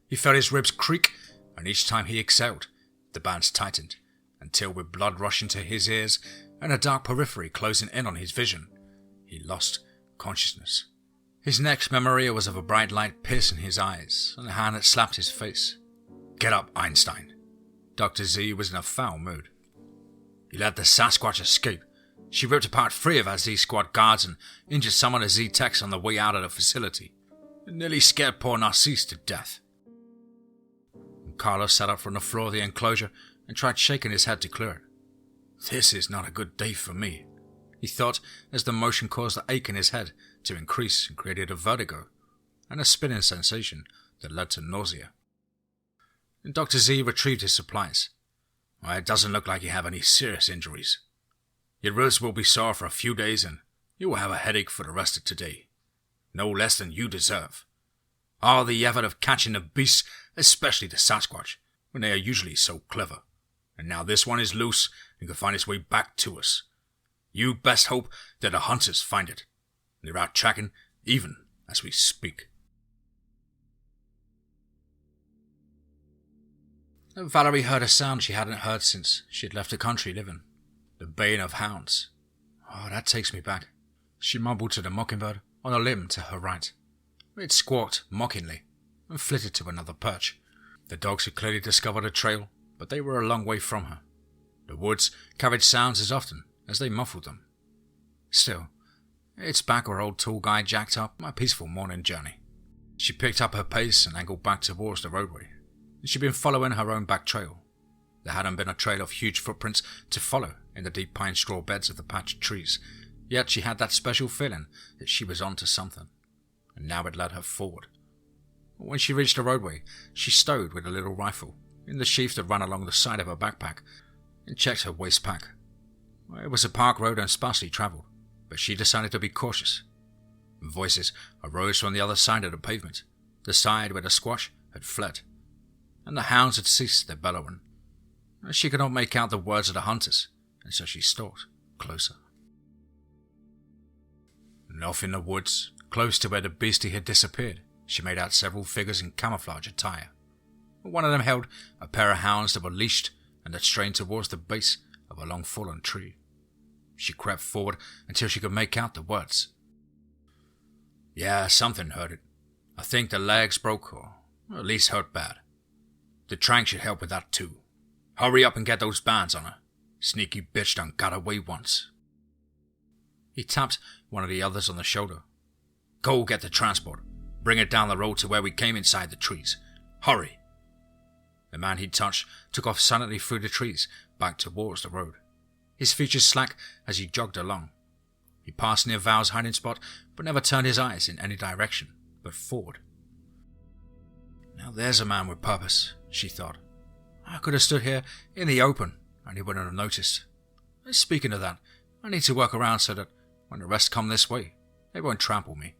He felt his ribs creak, and each time he exhaled, the bands tightened, until with blood rushing to his ears and a dark periphery closing in on his vision, he lost consciousness. His next memory was of a bright light piercing his eyes and a hand that slapped his face. "Get up, Einstein." Dr. Z was in a foul mood. "He let the Sasquatch escape. She ripped apart 3 of our Z-Squad guards and injured some of the Z-Techs on the way out of the facility. It nearly scared poor Narcisse to death." And Carlos sat up from the floor of the enclosure and tried shaking his head to clear it. "This is not a good day for me," he thought, as the motion caused the ache in his head to increase and created a vertigo and a spinning sensation that led to nausea. And Dr. Z retrieved his supplies. "It doesn't look like you have any serious injuries. Your ribs will be sore for a few days and you will have a headache for the rest of today. No less than you deserve. All the effort of catching the beasts, especially the Sasquatch, when they are usually so clever. And now this one is loose and can find its way back to us. You best hope that the hunters find it. They're out tracking even as we speak." Valerie heard a sound she hadn't heard since she had left the country living. The baying of hounds. That takes me back. She mumbled to the mockingbird on a limb to her right. It squawked mockingly and flitted to another perch. The dogs had clearly discovered a trail, but they were a long way from her. The woods carried sounds as often as they muffled them. Still, it's back where old tall guy jacked up my peaceful morning journey. She picked up her pace and angled back towards the roadway. She'd been following her own back trail. There hadn't been a trail of huge footprints to follow in the deep pine straw beds of the patch of trees, yet she had that special feeling that she was onto something, and now it led her forward. When she reached the roadway, she stowed with a little rifle in the sheath that ran along the side of her backpack and checked her waist pack. It was a park road and sparsely travelled, but she decided to be cautious. Voices arose from the other side of the pavement, the side where the squash had fled, and the hounds had ceased their bellowing. She could not make out the words of the hunters, and so she stalked closer. And off in the woods, close to where the beastie had disappeared, she made out several figures in camouflage attire. One of them held a pair of hounds that were leashed and that strained towards the base of a long fallen tree. She crept forward until she could make out the words. Yeah, something hurt it. I think the legs broke or at least hurt bad. The trank should help with that too. Hurry up and get those bands on her. Sneaky bitch done got away once. He tapped one of the others on the shoulder. Go get the transport. Bring it down the road to where we came inside the trees. Hurry. The man he'd touched took off silently through the trees, back towards the road. His features slack as he jogged along. He passed near Val's hiding spot, but never turned his eyes in any direction, but forward. Now there's a man with purpose, she thought. I could have stood here in the open, and he wouldn't have noticed. Speaking of that, I need to work around so that when the rest come this way, they won't trample me.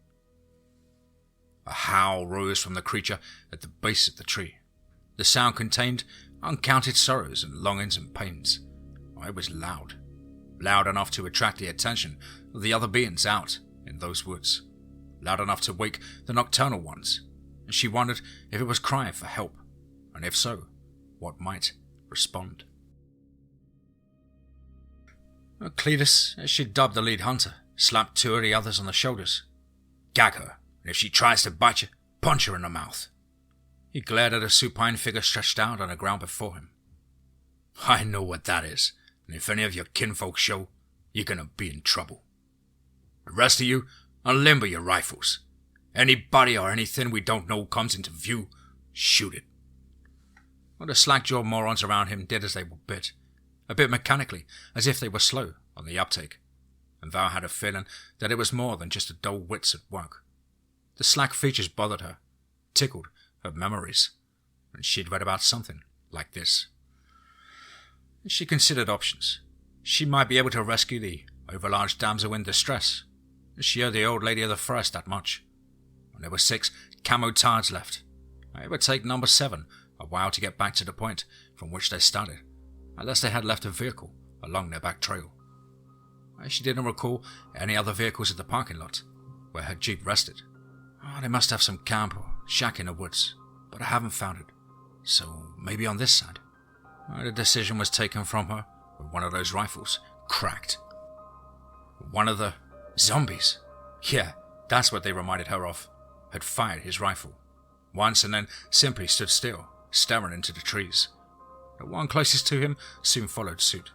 A howl rose from the creature at the base of the tree. The sound contained uncounted sorrows and longings and pains. It was loud. Loud enough to attract the attention of the other beings out in those woods. Loud enough to wake the nocturnal ones. And she wondered if it was crying for help, and if so, what might respond. Cletus, as she dubbed the lead hunter, slapped two of the others on the shoulders. Gag her, and if she tries to bite you, punch her in the mouth. He glared at a supine figure stretched out on the ground before him. I know what that is, and if any of your kinfolk show, you're gonna be in trouble. The rest of you, unlimber your rifles. Anybody or anything we don't know comes into view, shoot it. Well, the slack-jawed morons around him did as they were bid, a bit mechanically, as if they were slow on the uptake, and Val had a feeling that it was more than just a dull wits at work. The slack features bothered her, tickled her memories, and she'd read about something like this. She considered options. She might be able to rescue the overlarge damsel in distress. She owed the old lady of the forest that much. And there were 6 camo tards left. It would take number 7 a while to get back to the point from which they started, unless they had left a vehicle along their back trail. She didn't recall any other vehicles at the parking lot where her jeep rested. They must have some camp or shack in the woods, but I haven't found it, so maybe on this side. The decision was taken from her when one of those rifles cracked. One of the zombies, yeah, that's what they reminded her of, had fired his rifle once and then simply stood still, staring into the trees. The one closest to him soon followed suit.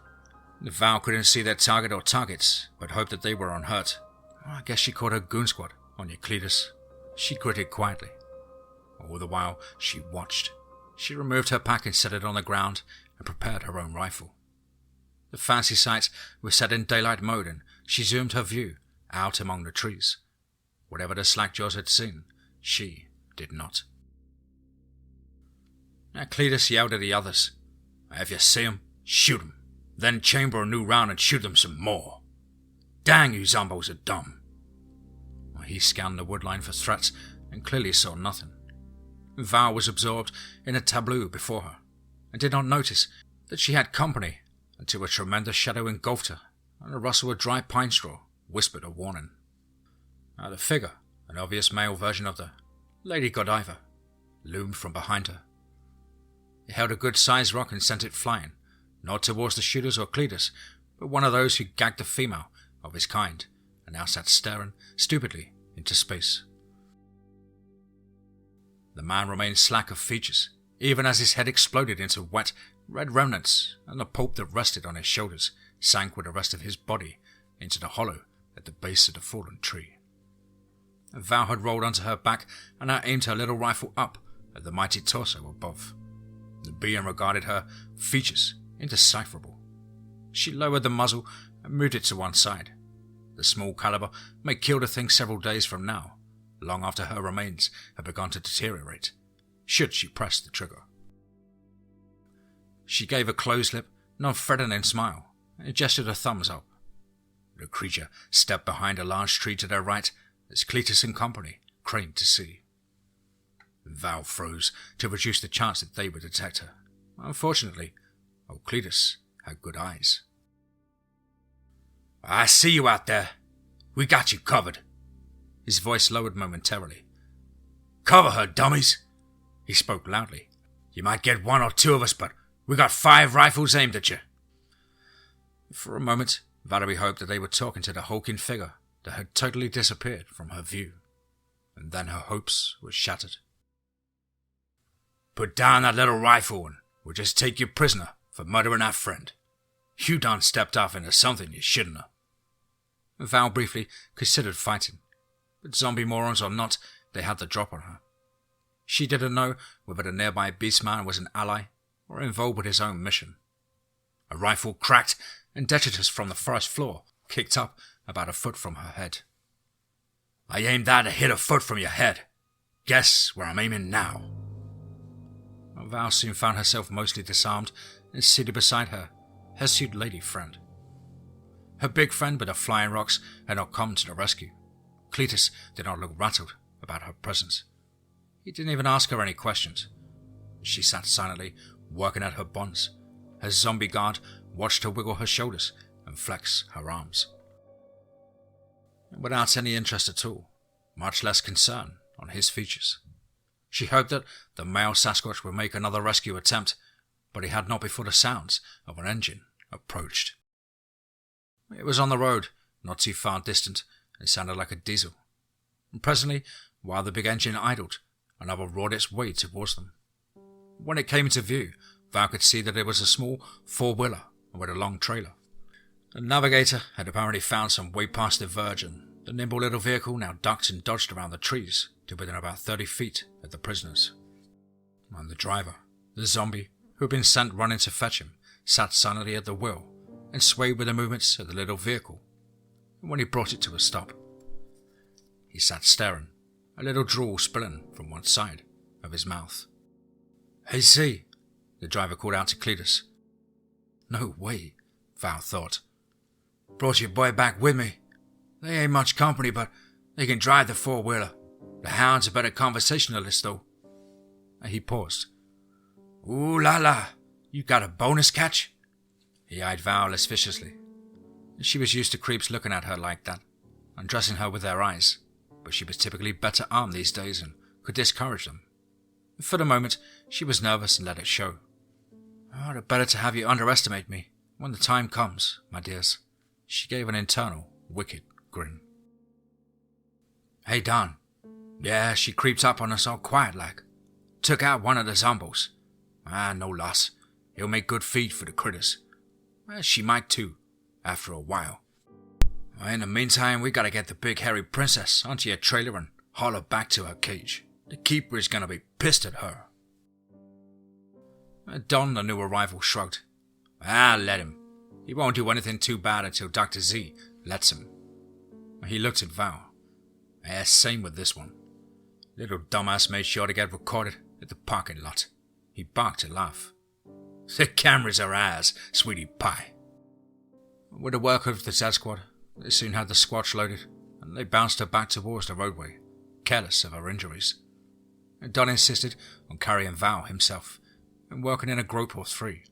Val couldn't see their target or targets, but hoped that they were unhurt. I guess she caught her goon squad on you, Cletus. She gritted quietly. All the while, she watched. She removed her pack and set it on the ground and prepared her own rifle. The fancy sights were set in daylight mode and she zoomed her view out among the trees. Whatever the slackjaws had seen, she did not. Cletus yelled at the others. If you see 'em, shoot 'em. Then chamber a new round and shoot them some more. Dang, you zombos are dumb. He scanned the woodline for threats and clearly saw nothing. Val was absorbed in a tableau before her and did not notice that she had company until a tremendous shadow engulfed her and a rustle of dry pine straw whispered a warning. The figure, an obvious male version of the Lady Godiva, loomed from behind her. He held a good-sized rock and sent it flying, not towards the shooters or Cletus, but one of those who gagged a female of his kind and now sat staring stupidly into space. The man remained slack of features, even as his head exploded into wet, red remnants, and the pulp that rested on his shoulders sank with the rest of his body into the hollow at the base of the fallen tree. Val had rolled onto her back and now aimed her little rifle up at the mighty torso above. The being regarded her features indecipherable. She lowered the muzzle and moved it to one side. The small caliber may kill the thing several days from now, long after her remains had begun to deteriorate, should she press the trigger. She gave a closed-lip, non-threatening smile and gestured her thumbs up. The creature stepped behind a large tree to their right as Cletus and company craned to see. Val froze to reduce the chance that they would detect her. Unfortunately, old Cletus had good eyes. "I see you out there. We got you covered." His voice lowered momentarily. "Cover her, dummies!" He spoke loudly. "You might get one or two of us, but we got 5 rifles aimed at you." For a moment, Valerie hoped that they were talking to the hulking figure that had totally disappeared from her view, and then her hopes were shattered. "Put down that little rifle and we'll just take you prisoner for murdering our friend. You done stepped off into something you shouldn't have." Val briefly considered fighting, but zombie morons or not, they had the drop on her. She didn't know whether the nearby beastman was an ally or involved with his own mission. A rifle cracked and detritus from the forest floor kicked up about a foot from her head. "I aimed that to hit a foot from your head. Guess where I'm aiming now." Val soon found herself mostly disarmed and seated beside her hirsute lady friend. Her big friend with the flying rocks had not come to the rescue. Cletus did not look rattled about her presence. He didn't even ask her any questions. She sat silently, working at her bonds. Her zombie guard watched her wiggle her shoulders and flex her arms. Without any interest at all, much less concern on his features. She hoped that the male Sasquatch would make another rescue attempt, but he had not before the sounds of an engine approached. It was on the road, not too far distant, and sounded like a diesel. And presently, while the big engine idled, another roared its way towards them. When it came into view, Val could see that it was a small 4-wheeler with a long trailer. The navigator had apparently found some way past the verge, and the nimble little vehicle now ducked and dodged around the trees to within about 30 feet of the prisoners. And the driver, the zombie, who had been sent running to fetch him, sat silently at the wheel and swayed with the movements of the little vehicle. And when he brought it to a stop, he sat staring, a little drool spilling from one side of his mouth. "Hey, see," the driver called out to Cletus. No way, Val thought. "Brought your boy back with me. They ain't much company, but they can drive the 4-wheeler. The hound's a better conversationalist, though." And he paused. "Ooh la la, you got a bonus catch?" He eyed Val suspiciously. She was used to creeps looking at her like that, undressing her with their eyes, but she was typically better armed these days and could discourage them. For the moment, she was nervous and let it show. "Oh, the better to have you underestimate me when the time comes, my dears." She gave an internal, wicked grin. "Hey, Don." "Yeah, she creeps up on us all quiet like. Took out one of the zombos. No loss. He'll make good feed for the critters. She might too, after a while. In the meantime, we gotta get the big hairy princess onto your trailer and haul her back to her cage. The keeper is gonna be pissed at her." Don, the new arrival, shrugged. Let him. He won't do anything too bad until Dr. Z lets him." He looked at Val. Same with this one. Little dumbass made sure to get recorded at the parking lot. He barked a laugh. "The cameras are ours, sweetie pie." With the work of the Z Squad, they soon had the squatch loaded, and they bounced her back towards the roadway, careless of her injuries. Don insisted on carrying Val himself, and working in a group or 3.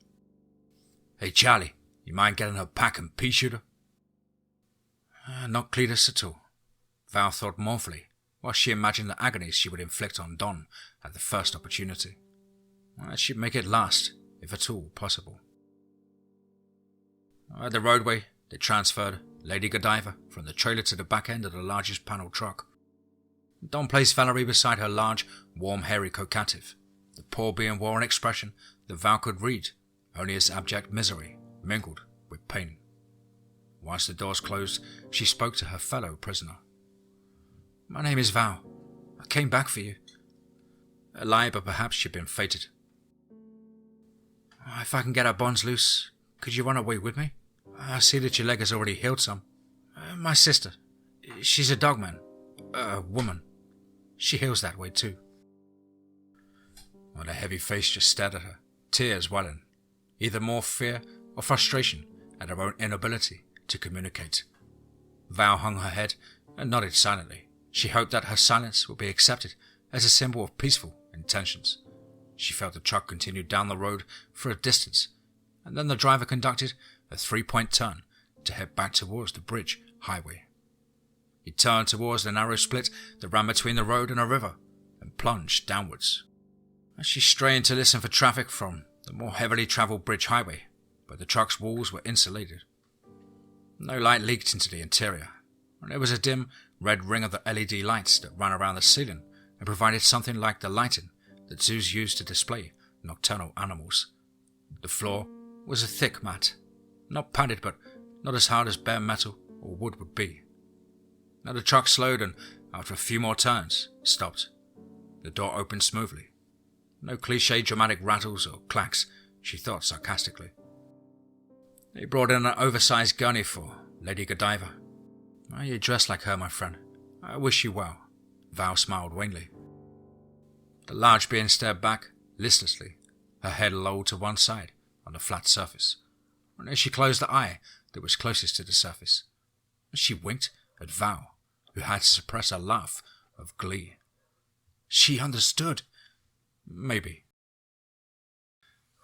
"Hey, Charlie, you mind getting her pack and pea shooter?" Not Cletus at all. Val thought mournfully, while she imagined the agonies she would inflict on Don at the first opportunity. She'd make it last, if at all possible. At the roadway, they transferred, Lady Godiva from the trailer to the back end of the largest panel truck. Don placed Valerie beside her large, warm, hairy co-captive. The poor being wore an expression that Val could read, only as abject misery mingled with pain. Whilst the doors closed, she spoke to her fellow prisoner. "My name is Val. I came back for you." A lie, but perhaps she'd been fated. "If I can get our bonds loose, could you run away with me? I see that your leg has already healed some. My sister, she's a Dogman, a woman. She heals that way too." Well, a heavy face just stared at her, tears welling, either more fear or frustration at her own inability to communicate. Val hung her head and nodded silently. She hoped that her silence would be accepted as a symbol of peaceful intentions. She felt the truck continue down the road for a distance, and then the driver conducted a 3-point turn to head back towards the bridge highway. He turned towards the narrow split that ran between the road and a river and plunged downwards. As she strained to listen for traffic from the more heavily travelled bridge highway, but the truck's walls were insulated. No light leaked into the interior, and there was a dim red ring of the LED lights that ran around the ceiling and provided something like the lighting that zoos use to display nocturnal animals. The floor was a thick mat, not padded but not as hard as bare metal or wood would be. Now the truck slowed and, after a few more turns, stopped. The door opened smoothly. No cliché dramatic rattles or clacks, she thought sarcastically. They brought in an oversized gunny for Lady Godiva. "You dress like her, my friend. I wish you well." Val smiled wanly. The large being stared back listlessly, her head lolled to one side on the flat surface, and as she closed the eye that was closest to the surface, she winked at Val, who had to suppress a laugh of glee. She understood. Maybe.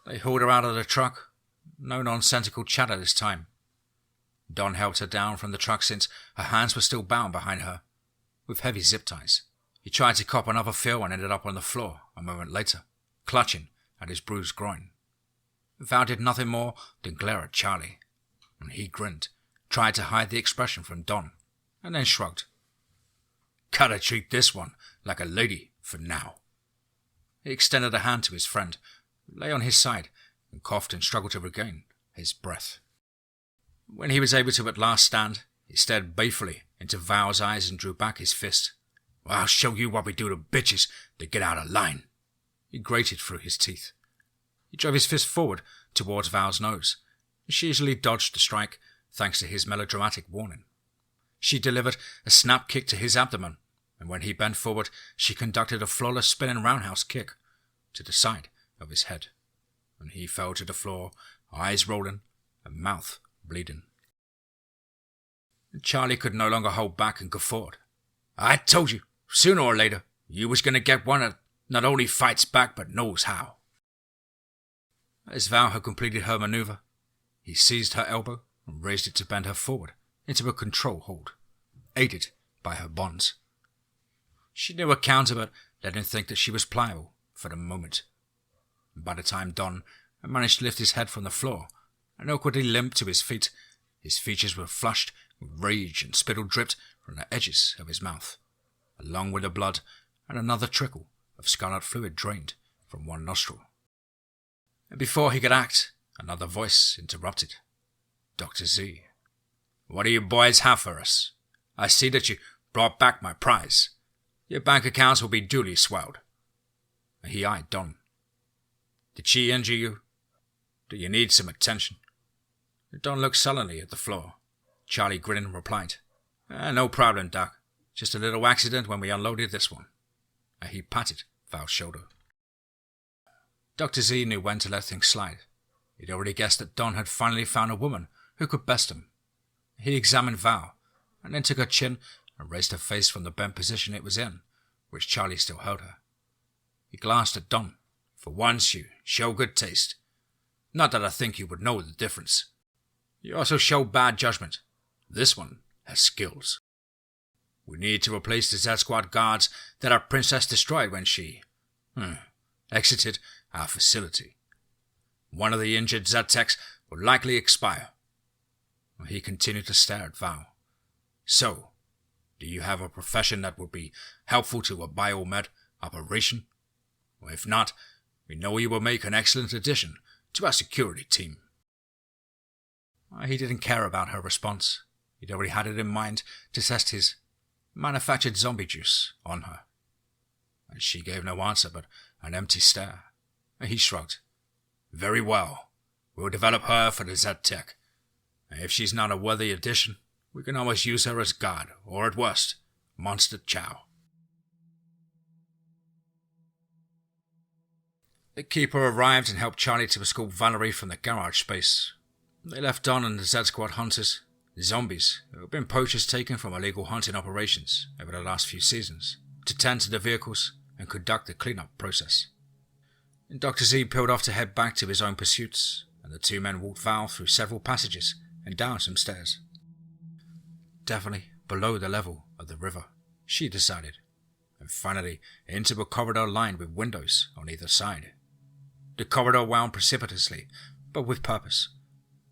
They hauled her out of the truck. No nonsensical chatter this time. Don helped her down from the truck since her hands were still bound behind her, with heavy zip ties. He tried to cop another feel and ended up on the floor a moment later, clutching at his bruised groin. Val did nothing more than glare at Charlie, and he grinned, tried to hide the expression from Don, and then shrugged. "Gotta treat this one like a lady for now." He extended a hand to his friend, who lay on his side, and coughed and struggled to regain his breath. When he was able to at last stand, he stared balefully into Val's eyes and drew back his fist. "I'll show you what we do to bitches that get out of line." He grated through his teeth. He drove his fist forward towards Val's nose. She easily dodged the strike, thanks to his melodramatic warning. She delivered a snap kick to his abdomen, and when he bent forward, she conducted a flawless spinning roundhouse kick to the side of his head, and he fell to the floor, eyes rolling and mouth bleeding. Charlie could no longer hold back and guffawed. "I told you, sooner or later, you was going to get one that not only fights back but knows how." As Val had completed her maneuver, he seized her elbow and raised it to bend her forward into a control hold, aided by her bonds. She knew her counter, but let him think that she was pliable for the moment. By the time Don had managed to lift his head from the floor and awkwardly limped to his feet, his features were flushed with rage and spittle dripped from the edges of his mouth, along with the blood and another trickle of scarlet fluid drained from one nostril. And before he could act, another voice interrupted. "Dr. Z, what do you boys have for us? I see that you brought back my prize. Your bank accounts will be duly swelled." He eyed Don. "Did she injure you? Do you need some attention?" Don looked sullenly at the floor. Charlie grinned and replied, "No problem, Doc. Just a little accident when we unloaded this one." He patted Val's shoulder. Dr. Z knew when to let things slide. He'd already guessed that Don had finally found a woman who could best him. He examined Val, and then took her chin and raised her face from the bent position it was in, which Charlie still held her. He glanced at Don. "For once you show good taste. Not that I think you would know the difference. You also show bad judgment. This one has skills. We need to replace the Z-Squad guards that our princess destroyed when she exited our facility. One of the injured Z-Techs will likely expire. He continued to stare at Val. So, do you have a profession that would be helpful to a biomed operation? Or if not, we know you will make an excellent addition to our security team. He didn't care about her response. He'd already had it in mind to test his manufactured zombie juice on her. And she gave no answer but an empty stare. He shrugged. Very well. We'll develop her for the Z-Tech. If she's not a worthy addition, we can always use her as guard, or at worst, monster chow. The keeper arrived and helped Charlie to escort Valerie from the garage space. They left Don and the Z-Squad hunters, zombies who had been poachers taken from illegal hunting operations over the last few seasons, to tend to the vehicles and conduct the cleanup process. And Dr. Z peeled off to head back to his own pursuits, and the two men walked Val through several passages and down some stairs. Definitely below the level of the river, she decided, and finally into a corridor lined with windows on either side. The corridor wound precipitously, but with purpose.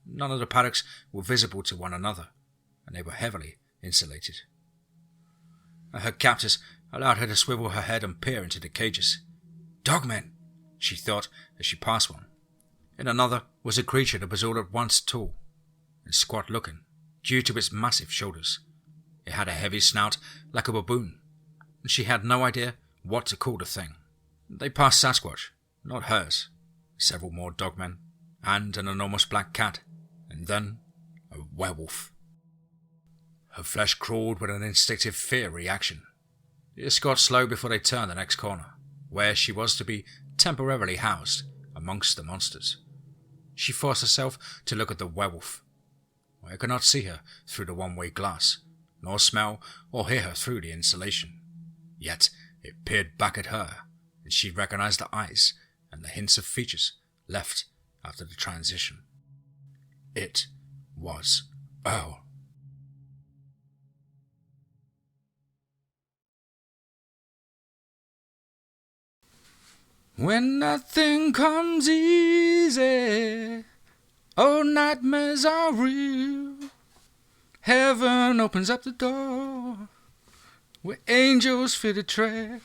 None of the paddocks were visible to one another, and they were heavily insulated. Her captors allowed her to swivel her head and peer into the cages. Dogman, she thought as she passed one. In another was a creature that was all at once tall and squat-looking, due to its massive shoulders. It had a heavy snout like a baboon, and she had no idea what to call the thing. They passed Sasquatch, not hers, several more dogmen, and an enormous black cat, and then a werewolf. Her flesh crawled with an instinctive fear reaction. The escort slowed before they turned the next corner, where she was to be temporarily housed amongst the monsters. She forced herself to look at the werewolf. I could not see her through the one-way glass, nor smell or hear her through the insulation. Yet it peered back at her, and she recognized the eyes and the hints of features left after the transition. It was Earl. When nothing comes easy, oh, nightmares are real. Heaven opens up the door where angels fear to tread.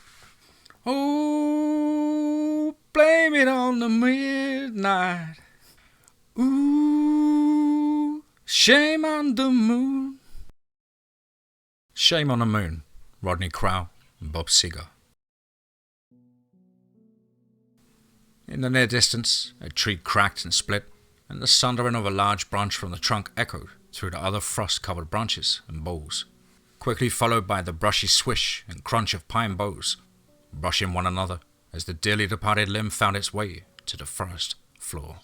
Oh, blame it on the midnight. Ooh, shame on the moon. Shame on the Moon, Rodney Crowell and Bob Seger. In the near distance, a tree cracked and split, and the sundering of a large branch from the trunk echoed through the other frost-covered branches and boles, quickly followed by the brushy swish and crunch of pine boughs, brushing one another as the dearly departed limb found its way to the forest floor.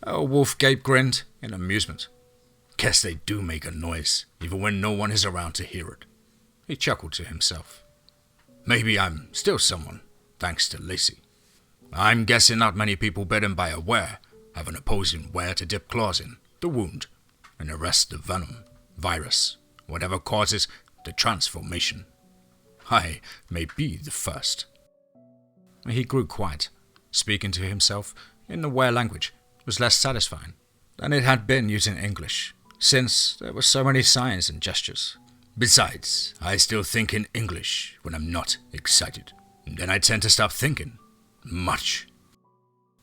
A Wolfgape grinned in amusement. Guess they do make a noise, even when no one is around to hear it. He chuckled to himself. Maybe I'm still someone, thanks to Lacy. I'm guessing not many people bitten by a were have an opposing were to dip claws in, the wound, and arrest the venom, virus, whatever causes the transformation. I may be the first. He grew quiet. Speaking to himself in the were language was less satisfying than it had been using English, since there were so many signs and gestures. Besides, I still think in English when I'm not excited. Then I tend to stop thinking. Much.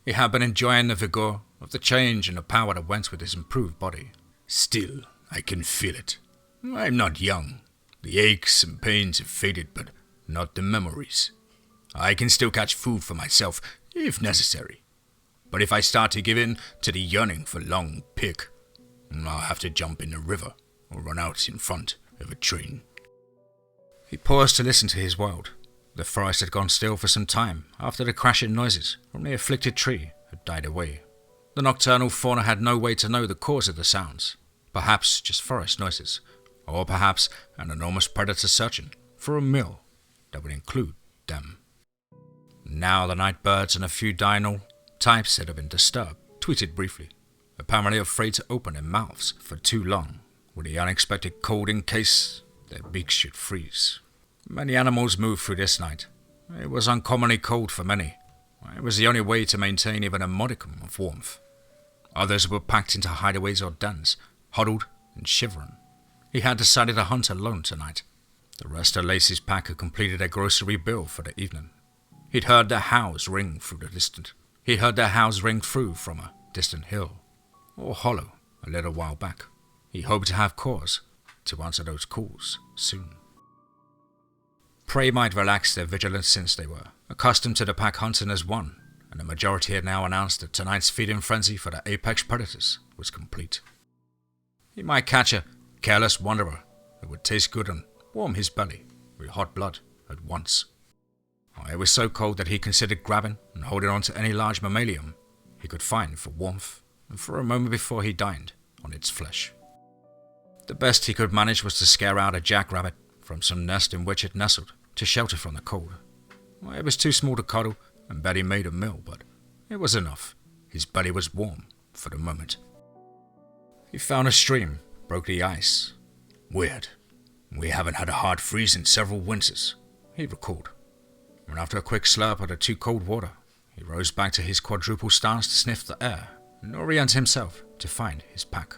He had been enjoying the vigor of the change and the power that went with his improved body. Still, I can feel it. I'm not young. The aches and pains have faded, but not the memories. I can still catch food for myself, if necessary. But if I start to give in to the yearning for long pick, I'll have to jump in the river or run out in front of a train. He paused to listen to his world. The forest had gone still for some time after the crashing noises from the afflicted tree had died away. The nocturnal fauna had no way to know the cause of the sounds. Perhaps just forest noises, or perhaps an enormous predator searching for a meal that would include them. Now the night birds and a few diurnal types that had been disturbed tweeted briefly, apparently afraid to open their mouths for too long with the unexpected cold in case their beaks should freeze. Many animals moved through this night. It was uncommonly cold for many. It was the only way to maintain even a modicum of warmth. Others were packed into hideaways or dens, huddled and shivering. He had decided to hunt alone tonight. The rest of Lacy's pack had completed their grocery bill for the evening. He'd heard their howls ring through from a distant hill or hollow a little while back. He hoped to have cause to answer those calls soon. Prey might relax their vigilance since they were accustomed to the pack hunting as one, and the majority had now announced that tonight's feeding frenzy for the apex predators was complete. He might catch a careless wanderer that would taste good and warm his belly with hot blood at once. It was so cold that he considered grabbing and holding on to any large mammalian he could find for warmth and for a moment before he dined on its flesh. The best he could manage was to scare out a jackrabbit from some nest in which it nestled to shelter from the cold. It was too small to cuddle and barely made a meal, but it was enough. His belly was warm for the moment. He found a stream, broke the ice. Weird. We haven't had a hard freeze in several winters, he recalled. And after a quick slurp of the too cold water, he rose back to his quadruple stance to sniff the air and orient himself to find his pack.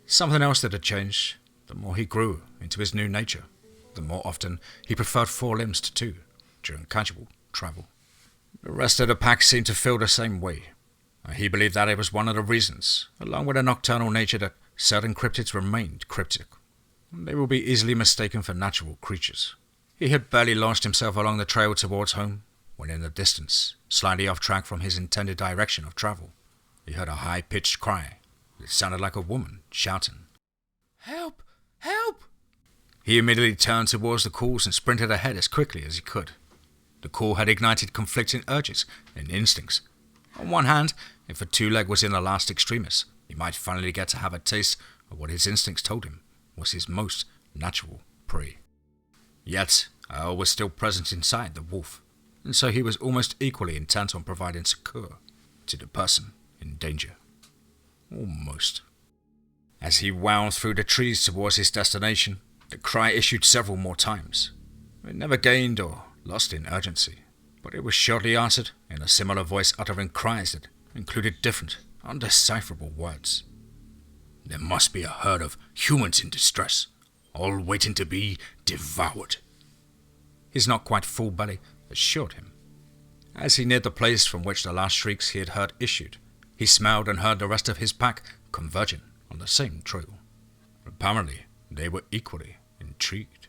Something else that had changed. The more he grew into his new nature, the more often he preferred 4 limbs to 2 during casual travel. The rest of the pack seemed to feel the same way. He believed that it was one of the reasons, along with a nocturnal nature, that certain cryptids remained cryptic. They will be easily mistaken for natural creatures. He had barely launched himself along the trail towards home, when in the distance, slightly off track from his intended direction of travel, he heard a high-pitched cry. It sounded like a woman shouting, "Help! Help!" He immediately turned towards the calls and sprinted ahead as quickly as he could. The call had ignited conflicting urges and instincts. On one hand, if a 2-leg was in the last extremis, he might finally get to have a taste of what his instincts told him was his most natural prey. Yet, Earl was still present inside the wolf, and so he was almost equally intent on providing succor to the person in danger. Almost. As he wound through the trees towards his destination, the cry issued several more times. It never gained or lost in urgency, but it was shortly answered in a similar voice uttering cries that included different, undecipherable words. There must be a herd of humans in distress, all waiting to be devoured. His not quite full belly assured him. As he neared the place from which the last shrieks he had heard issued, he smelled and heard the rest of his pack converging on the same trail. Apparently, they were equally intrigued.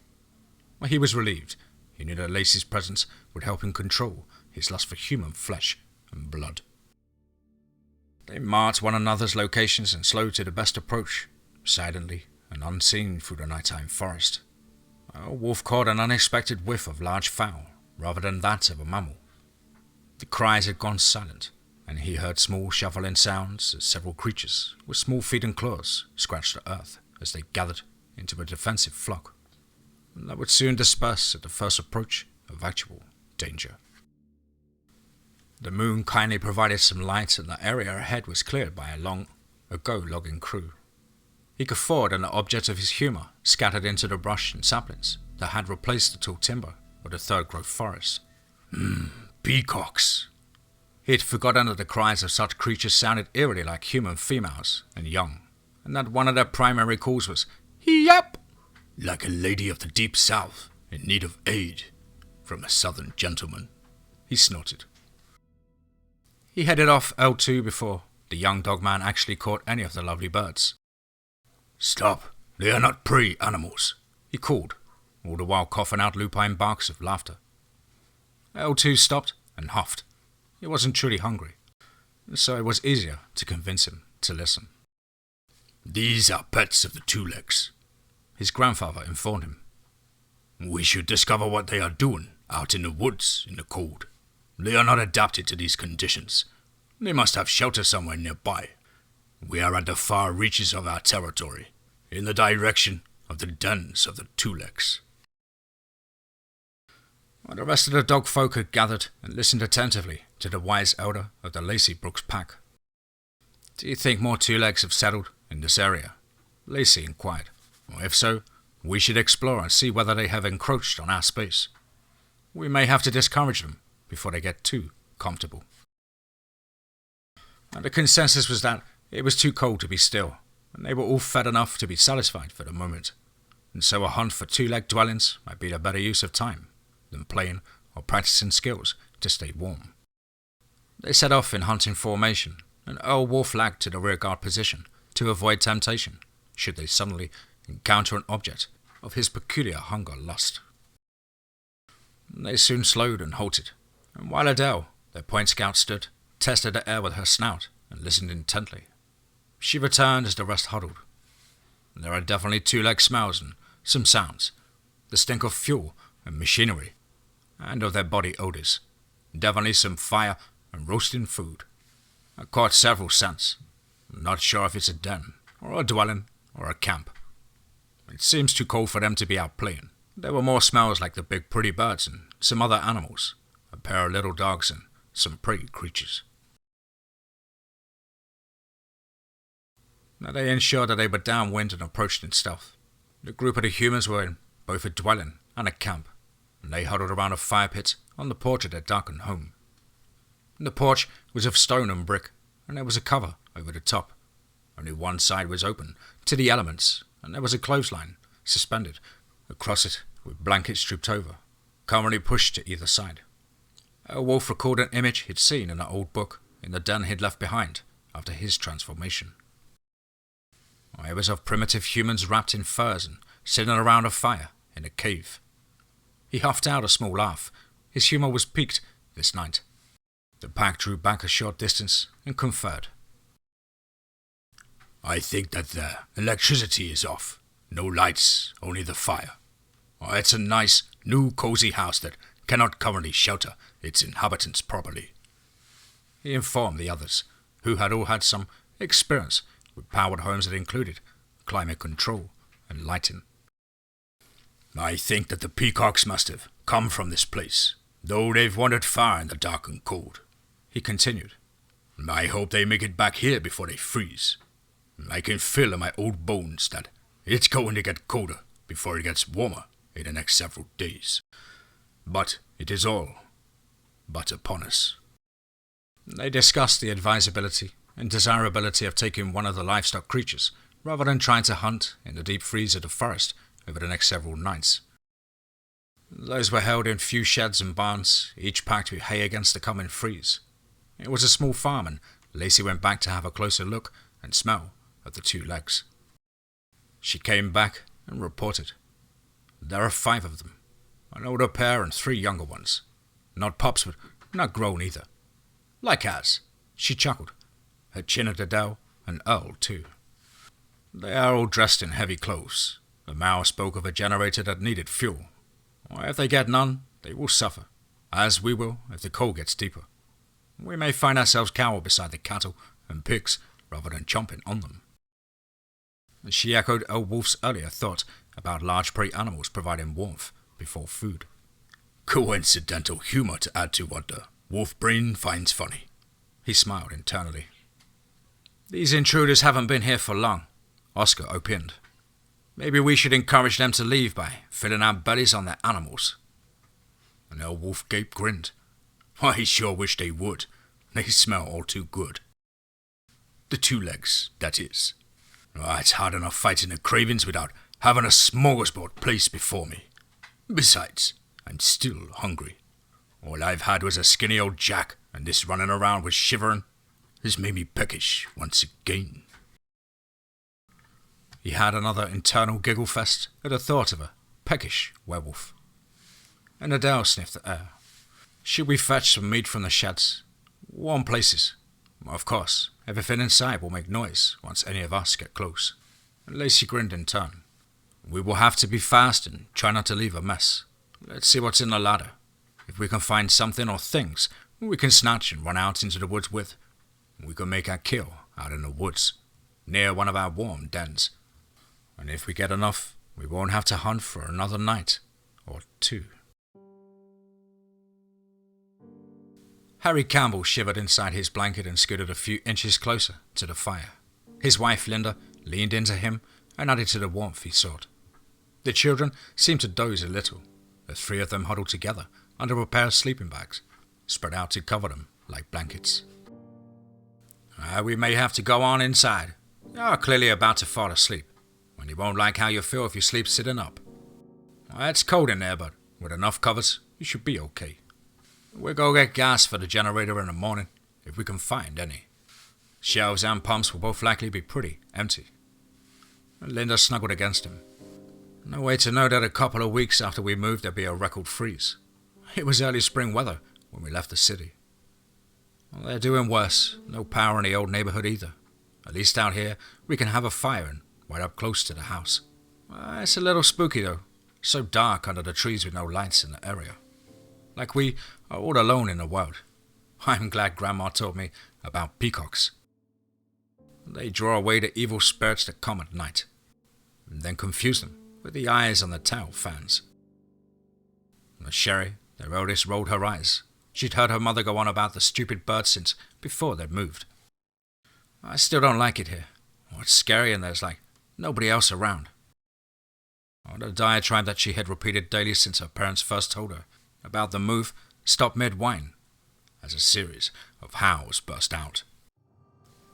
He was relieved. He knew that Lacy's presence would help him control his lust for human flesh and blood. They marked one another's locations and slowed to the best approach, silently and unseen through the nighttime forest. A wolf caught an unexpected whiff of large fowl, rather than that of a mammal. The cries had gone silent, and he heard small shuffling sounds as several creatures with small feet and claws scratched the earth as they gathered into a defensive flock that would soon disperse at the first approach of actual danger. The moon kindly provided some light, and the area ahead was cleared by a long-ago logging crew. He could forward an object of his humour scattered into the brush and saplings that had replaced the tall timber of the third-growth forest. Peacocks! He had forgotten that the cries of such creatures sounded eerily like human females and young, and that one of their primary calls was, "Yep!" Like a lady of the deep south in need of aid from a southern gentleman, he snorted. He headed off L2 before the young dogman actually caught any of the lovely birds. "Stop, they are not prey animals," he called, all the while coughing out lupine barks of laughter. L2 stopped and huffed. He wasn't truly hungry, so it was easier to convince him to listen. "These are pets of the 2-legs," his grandfather informed him. "We should discover what they are doing out in the woods in the cold. They are not adapted to these conditions. They must have shelter somewhere nearby. We are at the far reaches of our territory, in the direction of the dens of the 2-legs. The rest of the dog folk had gathered and listened attentively to the wise elder of the Lacy Brooks pack. "Do you think more 2-legs have settled in this area?" Lacy inquired. "If so, we should explore and see whether they have encroached on our space. We may have to discourage them before they get too comfortable." and the consensus was that it was too cold to be still, and they were all fed enough to be satisfied for the moment, and so a hunt for two-leg dwellings might be a better use of time than playing or practicing skills to stay warm. They set off in hunting formation, and Earl Wolf lagged to the rearguard position to avoid temptation, should they suddenly encounter an object of his peculiar hunger-lust. They soon slowed and halted, and while Adele, their point scout, stood, tested the air with her snout, and listened intently. She returned as the rest huddled. There are definitely two-leg smells and some sounds, the stink of fuel and machinery, and of their body odors. Definitely some fire and roasting food. I caught several scents. I'm not sure if it's a den, or a dwelling, or a camp. It seems too cold for them to be out playing. There were more smells like the big pretty birds and some other animals, a pair of little dogs and some pretty creatures. Now they ensured that they were downwind and approached in stealth. The group of the humans were in both a dwelling and a camp, and they huddled around a fire pit on the porch of their darkened home. The porch was of stone and brick, and there was a cover over the top. Only one side was open to the elements, and there was a clothesline suspended across it with blankets drooped over, currently pushed to either side. A wolf recalled an image he'd seen in an old book in the den he'd left behind after his transformation. It was of primitive humans wrapped in furs and sitting around a fire in a cave. He huffed out a small laugh. His humour was piqued this night. The pack drew back a short distance and conferred. I think that the electricity is off. No lights, only the fire. It's a nice, new, cozy house that cannot currently shelter its inhabitants properly. He informed the others, who had all had some experience with powered homes that included climate control and lighting. I think that the peacocks must have come from this place, though they've wandered far in the dark and cold, he continued. I hope they make it back here before they freeze. I can feel in my old bones that it's going to get colder before it gets warmer in the next several days. But it is all but upon us. They discussed the advisability and desirability of taking one of the livestock creatures rather than trying to hunt in the deep freeze of the forest over the next several nights. Those were held in few sheds and barns, each packed with hay against the coming freeze. It was a small farm, and Lacy went back to have a closer look and smell at the two legs. She came back and reported. There are 5 of them, an older pair and 3 younger ones. Not pups, but not grown either. Like us, she chuckled, her chin at Adele, and Earl too. They are all dressed in heavy clothes. The Myuu spoke of a generator that needed fuel. If they get none, they will suffer, as we will if the cold gets deeper. We may find ourselves cowered beside the cattle and pigs rather than chomping on them. She echoed Earl Wolf's earlier thought about large prey animals providing warmth before food. Coincidental humor to add to what the wolf brain finds funny. He smiled internally. These intruders haven't been here for long, Oscar opined. Maybe we should encourage them to leave by filling our bellies on their animals. And Earl Wolf Gape grinned. I sure wish they would. They smell all too good. The 2 legs, that is. It's hard enough fighting the cravings without having a smorgasbord placed before me. Besides, I'm still hungry. All I've had was a skinny old jack, and this running around with shivering has made me peckish once again. He had another internal giggle fest at the thought of a peckish werewolf. And Adele sniffed the air. Should we fetch some meat from the sheds? Warm places. Of course, everything inside will make noise once any of us get close. And Lacy grinned in turn. We will have to be fast and try not to leave a mess. Let's see what's in the ladder. If we can find something or things we can snatch and run out into the woods with, we can make our kill out in the woods, near one of our warm dens. And if we get enough, we won't have to hunt for another night or 2. Harry Campbell shivered inside his blanket and scooted a few inches closer to the fire. His wife, Linda, leaned into him and added to the warmth he sought. The children seemed to doze a little, the 3 of them huddled together under a pair of sleeping bags, spread out to cover them like blankets. We may have to go on inside. You're clearly about to fall asleep, and you won't like how you feel if you sleep sitting up. It's cold in there, but with enough covers, you should be okay. We'll go get gas for the generator in the morning, if we can find any. Shelves and pumps will both likely be pretty empty. Linda snuggled against him. No way to know that a couple of weeks after we moved there'd be a record freeze. It was early spring weather when we left the city. Well, they're doing worse. No power in the old neighborhood either. At least out here, we can have a fire and right up close to the house. It's a little spooky though. So dark under the trees with no lights in the area. Like we are all alone in the world. I'm glad Grandma told me about peacocks. They draw away the evil spirits that come at night, and then confuse them with the eyes on the towel fans. The Sherry, their eldest, rolled her eyes. She'd heard her mother go on about the stupid birds since before they'd moved. I still don't like it here. It's scary and there's like nobody else around. The diatribe that she had repeated daily since her parents first told her about the move stopped mid-whine, as a series of howls burst out.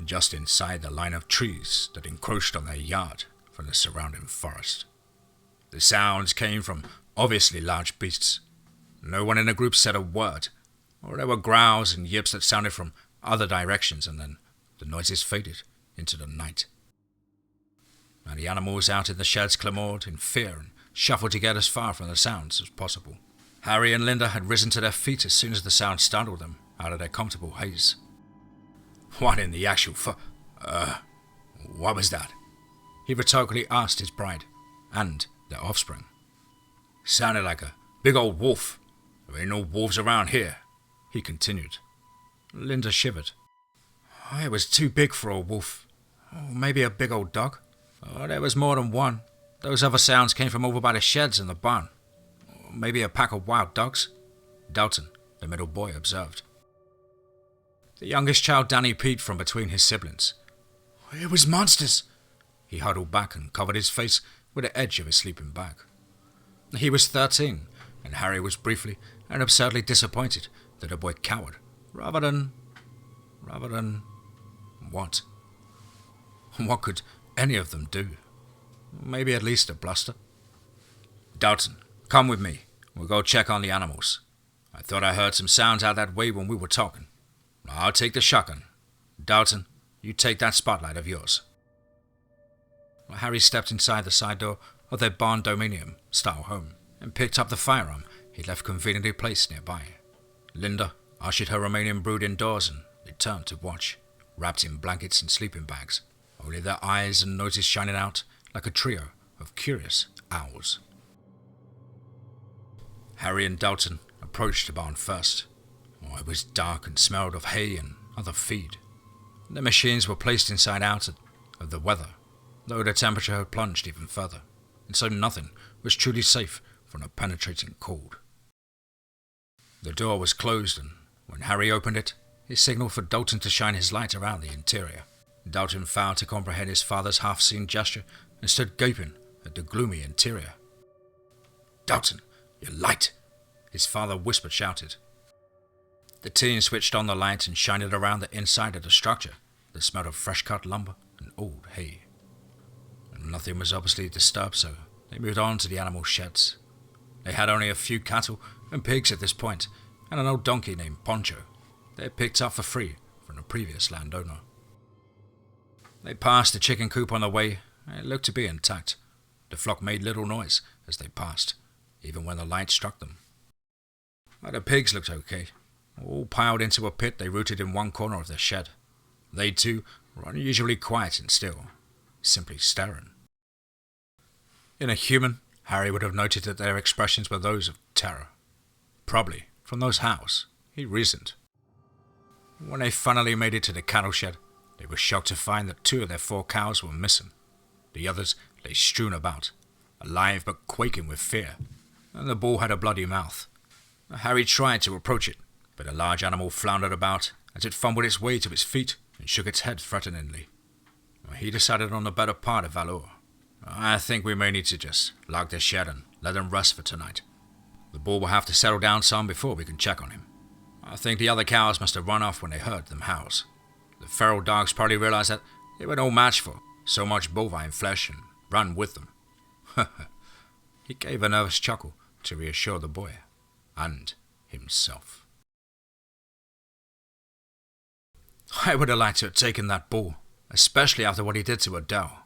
Just inside the line of trees that encroached on their yard from the surrounding forest. The sounds came from obviously large beasts. No one in the group said a word, or there were growls and yips that sounded from other directions, and then the noises faded into the night. And the animals out in the sheds clamored in fear and shuffled to get as far from the sounds as possible. Harry and Linda had risen to their feet as soon as the sound startled them out of their comfortable haze. What in the actual what was that? He rhetorically asked his bride, and their offspring. Sounded like a big old wolf. There ain't no wolves around here, he continued. Linda shivered. It was too big for a wolf. Maybe a big old dog. There was more than one. Those other sounds came from over by the sheds in the barn. Maybe a pack of wild dogs? Dalton, the middle boy, observed. The youngest child Danny peeked from between his siblings. It was monsters. He huddled back and covered his face with the edge of his sleeping bag. He was 13, and Harry was briefly and absurdly disappointed that the boy cowered, rather than... what? What could any of them do? Maybe at least a bluster? Dalton, come with me. We'll go check on the animals. I thought I heard some sounds out that way when we were talking. I'll take the shotgun. Dalton, you take that spotlight of yours. Harry stepped inside the side door of their barn dominium-style home and picked up the firearm he'd left conveniently placed nearby. Linda ushered her remaining brood indoors and they turned to watch, wrapped in blankets and sleeping bags, only their eyes and noses shining out like a trio of curious owls. Harry and Dalton approached the barn first. It was dark and smelled of hay and other feed. The machines were placed inside out of the weather, though the temperature had plunged even further, and so nothing was truly safe from the penetrating cold. The door was closed, and when Harry opened it, he signaled for Dalton to shine his light around the interior. Dalton failed to comprehend his father's half-seen gesture and stood gaping at the gloomy interior. Dalton, your light! His father whispered, shouted. The teen switched on the light and shined it around the inside of the structure that smelled of fresh-cut lumber and old hay. Nothing was obviously disturbed, so they moved on to the animal sheds. They had only a few cattle and pigs at this point, and an old donkey named Poncho they had picked up for free from the previous landowner. They passed the chicken coop on the way, and it looked to be intact. The flock made little noise as they passed, even when the light struck them. But the pigs looked okay, all piled into a pit they rooted in one corner of their shed. They too were unusually quiet and still, simply staring. In a human, Harry would have noted that their expressions were those of terror. Probably from those howls, he reasoned. When they finally made it to the cattle shed, they were shocked to find that 2 of their 4 cows were missing. The others lay strewn about, alive but quaking with fear, and the bull had a bloody mouth. Harry tried to approach it, but a large animal floundered about as it fumbled its way to its feet and shook its head threateningly. He decided on the better part of valor. I think we may need to just lock this shed and let him rest for tonight. The bull will have to settle down some before we can check on him. I think the other cows must have run off when they heard them howls. The feral dogs probably realized that they were no match for so much bovine flesh and ran with them. He gave a nervous chuckle to reassure the boy and himself. I would have liked to have taken that bull, especially after what he did to Adele.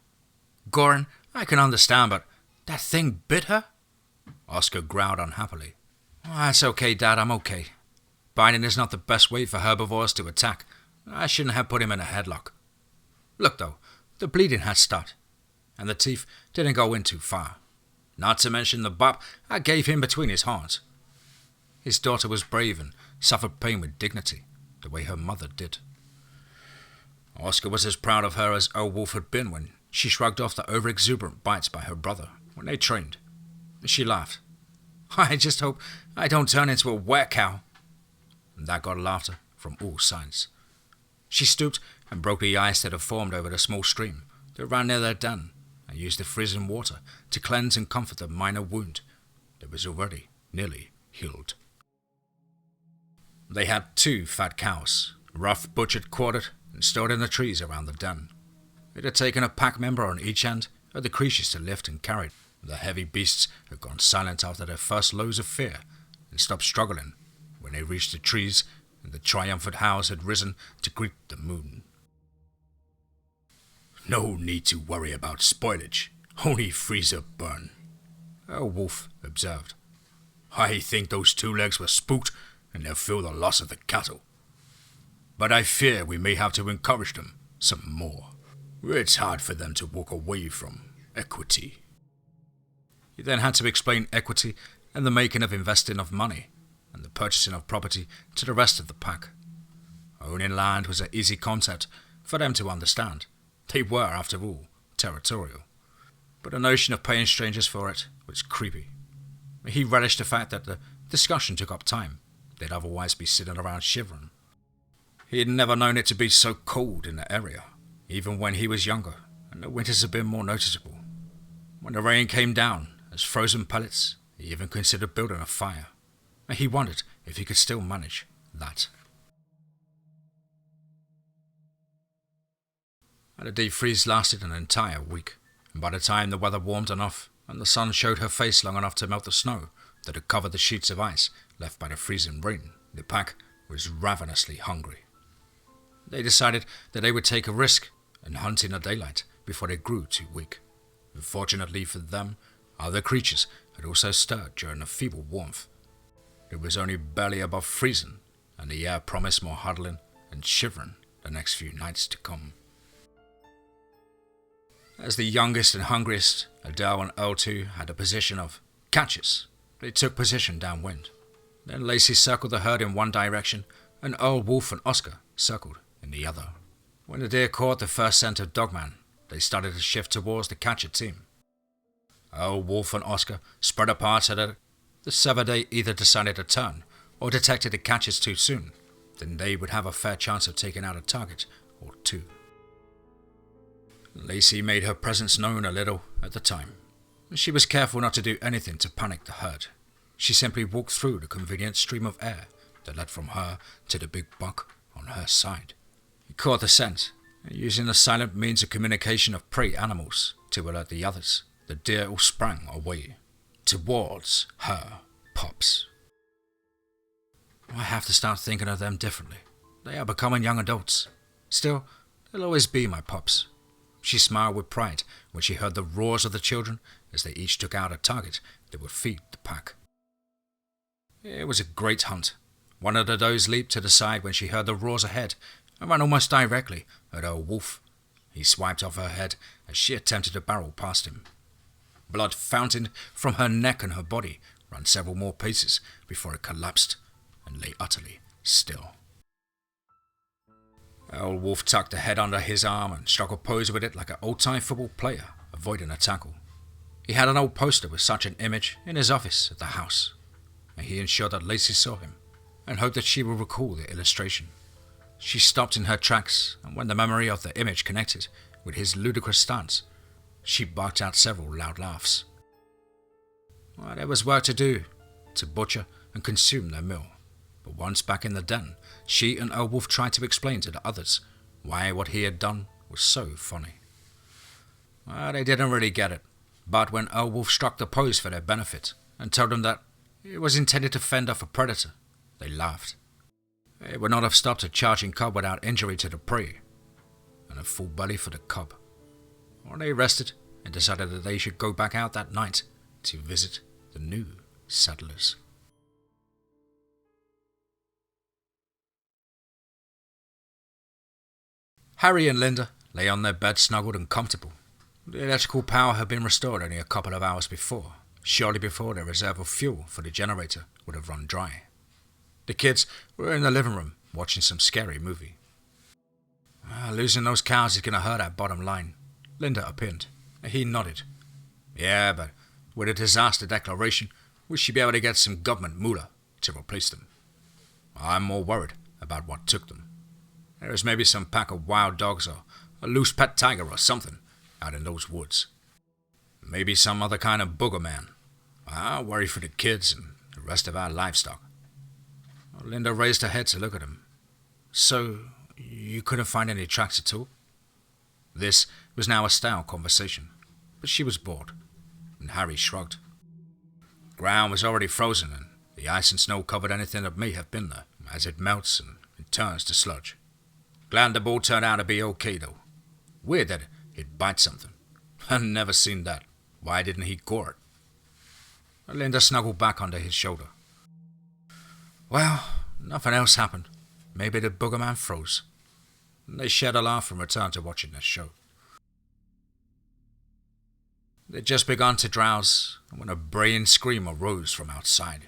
Goran, I can understand, but that thing bit her? Oscar growled unhappily. That's okay, Dad, I'm okay. Biting is not the best way for herbivores to attack. I shouldn't have put him in a headlock. Look though, the bleeding had stopped, and the teeth didn't go in too far. Not to mention the bop I gave him between his horns. His daughter was brave and suffered pain with dignity, the way her mother did. Oscar was as proud of her as old Wolf had been when she shrugged off the over-exuberant bites by her brother when they trained. She laughed. I just hope I don't turn into a were-cow. And that got laughter from all sides. She stooped and broke the ice that had formed over the small stream that ran near their den and used the freezing water to cleanse and comfort the minor wound that was already nearly healed. They had 2 fat cows, rough, butchered, quartered, and stored in the trees around the den. It had taken a pack member on each end of the creatures to lift and carry. The heavy beasts had gone silent after their first lows of fear and stopped struggling when they reached the trees and the triumphant howls had risen to greet the moon. No need to worry about spoilage, only freezer burn, a wolf observed. I think those 2 legs were spooked and they'll feel the loss of the cattle. But I fear we may have to encourage them some more. It's hard for them to walk away from equity. He then had to explain equity and the making of investing of money and the purchasing of property to the rest of the pack. Owning land was an easy concept for them to understand. They were, after all, territorial. But the notion of paying strangers for it was creepy. He relished the fact that the discussion took up time. They'd otherwise be sitting around shivering. He had never known it to be so cold in the area, even when he was younger, and the winters had been more noticeable. When the rain came down, as frozen pellets, he even considered building a fire. He wondered if he could still manage that. And the deep freeze lasted an entire week, and by the time the weather warmed enough and the sun showed her face long enough to melt the snow that had covered the sheets of ice left by the freezing rain, the pack was ravenously hungry. They decided that they would take a risk and hunt in the daylight before they grew too weak. Unfortunately for them, other creatures had also stirred during the feeble warmth. It was only barely above freezing, and the air promised more huddling and shivering the next few nights to come. As the youngest and hungriest, Adele and L2 had a position of catchers. They took position downwind. Then Lacy circled the herd in one direction, and Earl Wolf and Oscar circled in the other. When the deer caught the first scent of Dogman, they started to shift towards the catcher team. Earl Wolf and Oscar spread apart so that the Severde either decided to turn or detected the catchers too soon. Then they would have a fair chance of taking out a target or 2. Lacy made her presence known a little at the time. She was careful not to do anything to panic the herd. She simply walked through the convenient stream of air that led from her to the big buck on her side. He caught the scent, and using the silent means of communication of prey animals to alert the others, the deer all sprang away, towards her pups. I have to start thinking of them differently. They are becoming young adults. Still, they'll always be my pups. She smiled with pride when she heard the roars of the children as they each took out a target that would feed the pack. It was a great hunt. One of the does leaped to the side when she heard the roars ahead and ran almost directly at old Wolf. He swiped off her head as she attempted to barrel past him. Blood fountained from her neck and her body, ran several more paces before it collapsed and lay utterly still. Old Wolf tucked the head under his arm and struck a pose with it like an old-time football player, avoiding a tackle. He had an old poster with such an image in his office at the house, and he ensured that Lacy saw him and hoped that she would recall the illustration. She stopped in her tracks, and when the memory of the image connected with his ludicrous stance, she barked out several loud laughs. Well, there was work to do, to butcher and consume their meal. But once back in the den, she and Old Wolf tried to explain to the others why what he had done was so funny. Well, they didn't really get it, but when Wolf struck the pose for their benefit and told them that it was intended to fend off a predator, they laughed. It would not have stopped a charging cub without injury to the prey, and a full belly for the cub. Or they rested and decided that they should go back out that night to visit the new settlers. Harry and Linda lay on their bed snuggled and comfortable. The electrical power had been restored only a couple of hours before, surely before their reserve of fuel for the generator would have run dry. The kids were in the living room watching some scary movie. Losing those cows is going to hurt our bottom line, Linda opined. He nodded. Yeah, but with a disaster declaration, we should be able to get some government moolah to replace them. I'm more worried about what took them. There is maybe some pack of wild dogs or a loose pet tiger or something out in those woods. Maybe some other kind of booger man. I worry for the kids and the rest of our livestock. Linda raised her head to look at him. So, you couldn't find any tracks at all? This was now a stale conversation, but she was bored, and Harry shrugged. Ground was already frozen, and the ice and snow covered anything that may have been there, as it melts and it turns to sludge. Glad the ball turned out to be okay, though. Weird that it bite something. I've never seen that. Why didn't he gore it? Linda snuggled back under his shoulder. Well, nothing else happened. Maybe the booger man froze. They shared a laugh and returned to watching their show. They'd just begun to drowse when a braying scream arose from outside,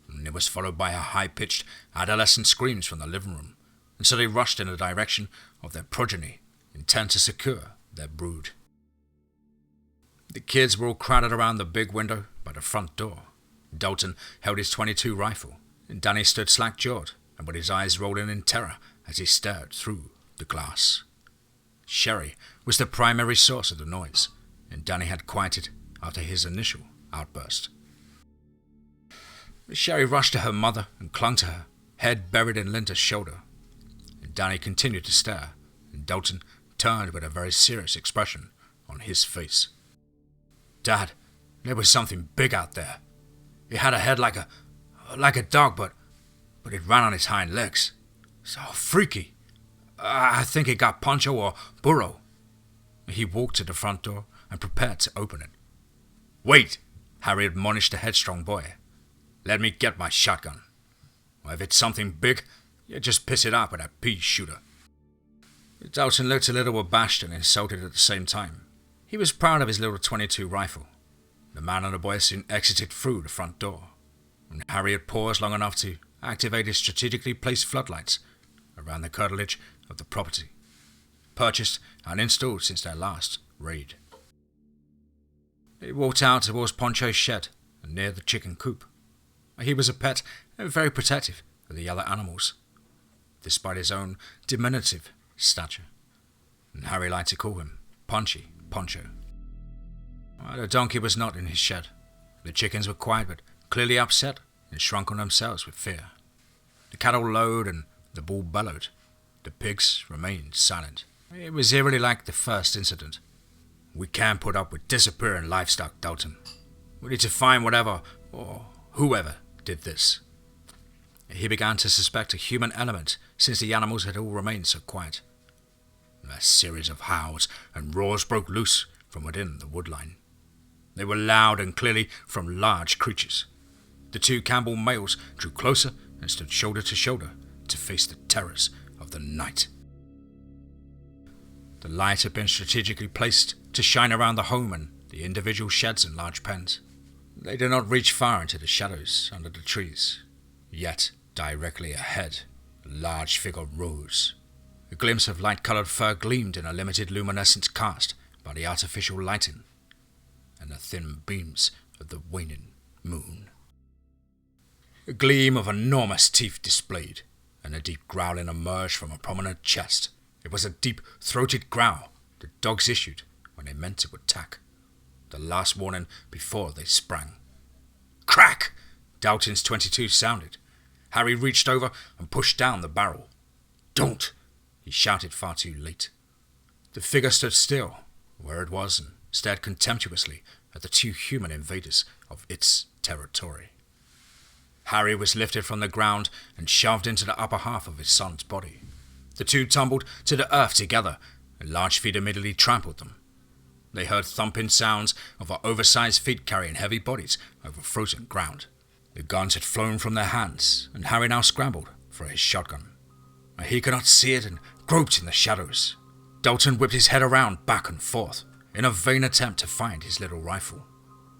and it was followed by a high-pitched adolescent screams from the living room, and so they rushed in the direction of their progeny, intent to secure their brood. The kids were all crowded around the big window by the front door. Dalton held his .22 rifle, and Danny stood slack-jawed and with his eyes rolling in terror as he stared through the glass. Sherry was the primary source of the noise, and Danny had quieted after his initial outburst. Sherry rushed to her mother and clung to her, head buried in Linda's shoulder. And Danny continued to stare, and Dalton turned with a very serious expression on his face. Dad, there was something big out there. It had a head like a dog, but it ran on its hind legs. So freaky. I think it got Poncho or Burro. He walked to the front door and prepared to open it. Wait, Harry admonished the headstrong boy. Let me get my shotgun. If it's something big, you just piss it up with a pea shooter. Dalton looked a little abashed and insulted at the same time. He was proud of his little .22 rifle. The man and the boy soon exited through the front door, and Harry had paused long enough to activate his strategically placed floodlights around the curtilage of the property, purchased and installed since their last raid. They walked out towards Poncho's shed and near the chicken coop. He was a pet and very protective of the other animals, despite his own diminutive stature, and Harry liked to call him Punchy Poncho. The donkey was not in his shed. The chickens were quiet but clearly upset and shrunk on themselves with fear. The cattle lowed and the bull bellowed. The pigs remained silent. It was eerily like the first incident. We can't put up with disappearing livestock, Dalton. We need to find whatever or whoever did this. He began to suspect a human element since the animals had all remained so quiet. A series of howls and roars broke loose from within the woodline. They were loud and clearly from large creatures. The two Campbell males drew closer and stood shoulder to shoulder to face the terrors of the night. The light had been strategically placed to shine around the home and the individual sheds and large pens. They did not reach far into the shadows under the trees. Yet, directly ahead, a large figure rose. A glimpse of light-colored fur gleamed in a limited luminescence cast by the artificial lighting and the thin beams of the waning moon. A gleam of enormous teeth displayed, and a deep growling emerged from a prominent chest. It was a deep-throated growl that dogs issued when they meant to attack. The last warning before they sprang. Crack! Dalton's .22 sounded. Harry reached over and pushed down the barrel. Don't! he shouted far too late. The figure stood still, where it was, and stared contemptuously at the two human invaders of its territory. Harry was lifted from the ground and shoved into the upper half of his son's body. The two tumbled to the earth together, and large feet immediately trampled them. They heard thumping sounds of our oversized feet carrying heavy bodies over frozen ground. The guns had flown from their hands, and Harry now scrambled for his shotgun. He could not see it and groped in the shadows. Dalton whipped his head around back and forth in a vain attempt to find his little rifle,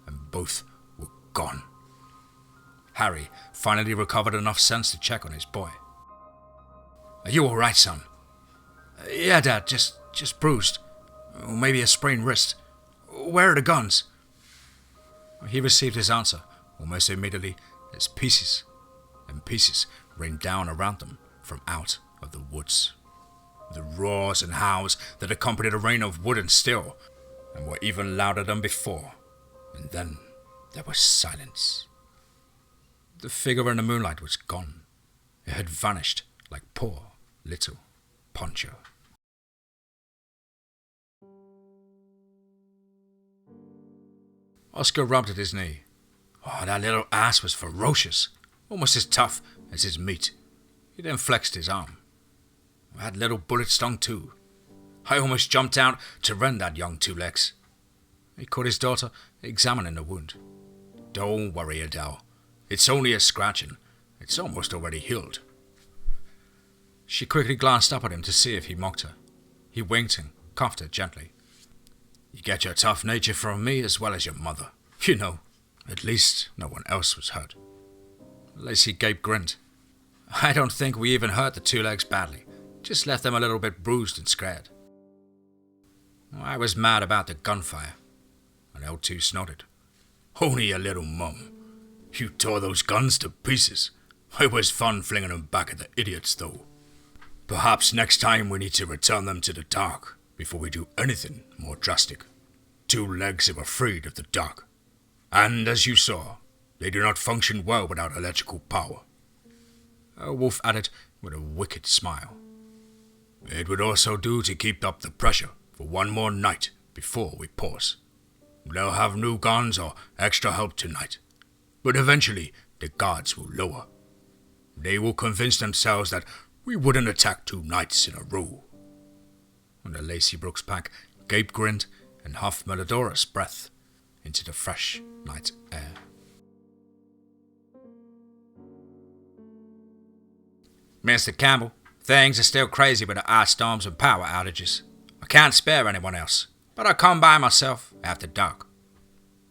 and both were gone. Harry finally recovered enough sense to check on his boy. "Are you all right, son?" "Yeah, Dad, just bruised. Maybe a sprained wrist. Where are the guns?" He received his answer almost immediately as pieces and pieces rained down around them from out of the woods. The roars and howls that accompanied a rain of wood and steel, and were even louder than before. And then there was silence. The figure in the moonlight was gone. It had vanished like poor little Poncho. Oscar rubbed at his knee. Oh, that little ass was ferocious, almost as tough as his meat. He then flexed his arm. That little bullet stung too. I almost jumped out to rend that young two legs. He caught his daughter examining the wound. Don't worry, Adele. It's only a scratching. It's almost already healed. She quickly glanced up at him to see if he mocked her. He winked and cuffed her gently. You get your tough nature from me as well as your mother. You know, at least no one else was hurt. Lacy Gabe grinned. I don't think we even hurt the two legs badly. Just left them a little bit bruised and scared. I was mad about the gunfire. And L2 snorted. Only your little mum. You tore those guns to pieces. It was fun flinging them back at the idiots, though. Perhaps next time we need to return them to the dark before we do anything more drastic. Two legs are afraid of the dark. And as you saw, they do not function well without electrical power. Wolf added with a wicked smile. It would also do to keep up the pressure for one more night before we pause. They'll have new guns or extra help tonight, but eventually the guards will lower. They will convince themselves that we wouldn't attack 2 nights in a row. Under Lacy Brooks' pack, Gabe grinned and huffed malodorous breath into the fresh night air. Mr. Campbell, things are still crazy with the ice storms and power outages. I can't spare anyone else, but I'll come by myself after dark.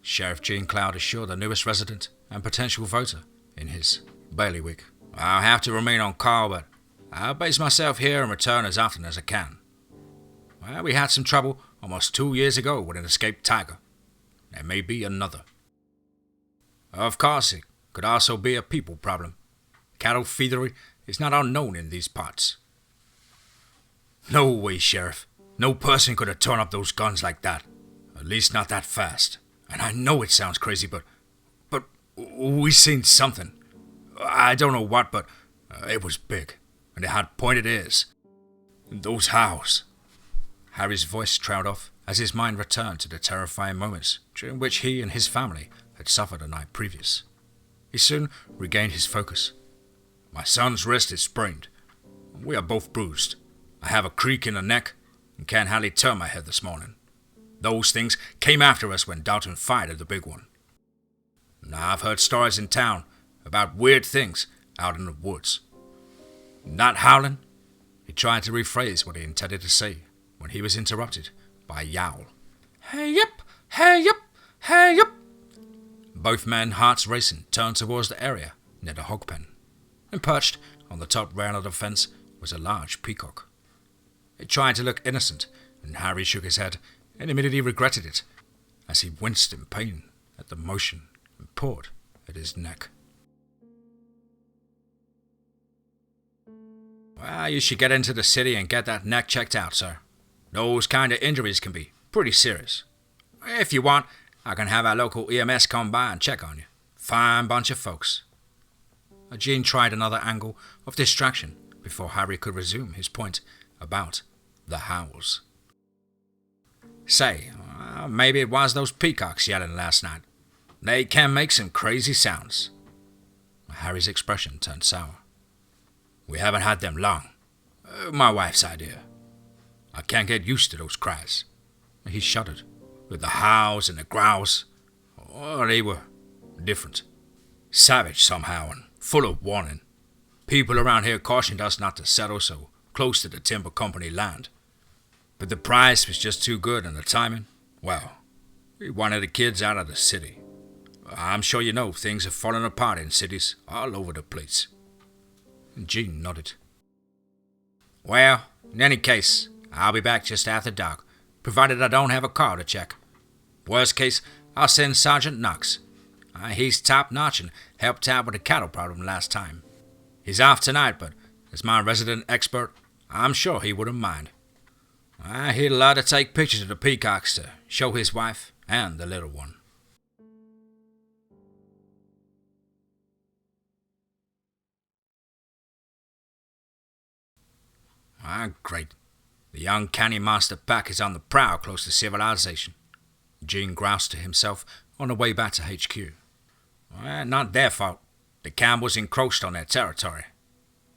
Sheriff Gene Cloud assured the newest resident and potential voter in his bailiwick. I'll have to remain on call, but I'll base myself here and return as often as I can. Well, we had some trouble almost 2 years ago with an escaped tiger. There may be another. Of course, it could also be a people problem. Cattle thievery is not unknown in these parts. No way, Sheriff. No person could have torn up those guns like that. At least not that fast. And I know it sounds crazy, but we seen something. I don't know what, but it was big. And it had pointed ears. And those howls. Harry's voice trailed off as his mind returned to the terrifying moments during which he and his family had suffered the night previous. He soon regained his focus. My son's wrist is sprained. We are both bruised. I have a creak in the neck and can't hardly turn my head this morning. Those things came after us when Dalton fired at the big one. Now I've heard stories in town about weird things out in the woods. Not howling. He tried to rephrase what he intended to say when he was interrupted by a yowl. Hey up! Hey up! Hey up! Both men, hearts racing, turned towards the area near the hog pen. And perched on the top rail of the fence was a large peacock. It tried to look innocent, and Harry shook his head and immediately regretted it as he winced in pain at the motion and pawed at his neck. Well, you should get into the city and get that neck checked out, sir. Those kind of injuries can be pretty serious. If you want, I can have our local EMS come by and check on you. Fine bunch of folks. Gene tried another angle of distraction before Harry could resume his point about the howls. Say, maybe it was those peacocks yelling last night. They can make some crazy sounds. Harry's expression turned sour. We haven't had them long. My wife's idea. I can't get used to those cries. He shuddered. With the howls and the growls. Oh, they were different. Savage somehow and full of warning. People around here cautioned us not to settle so close to the timber company land. But the price was just too good and the timing, well, we wanted the kids out of the city. I'm sure you know things have fallen apart in cities all over the place. Jean nodded. Well, in any case, I'll be back just after dark, provided I don't have a car to check. Worst case, I'll send Sergeant Knox. He's top-notch and helped out with the cattle problem last time. He's off tonight, but as my resident expert, I'm sure he wouldn't mind. He'd love to take pictures of the peacocks to show his wife and the little one. Great. The uncanny monster pack is on the prowl close to civilization. Gene groused to himself on the way back to HQ. Not their fault. The Campbells encroached on their territory.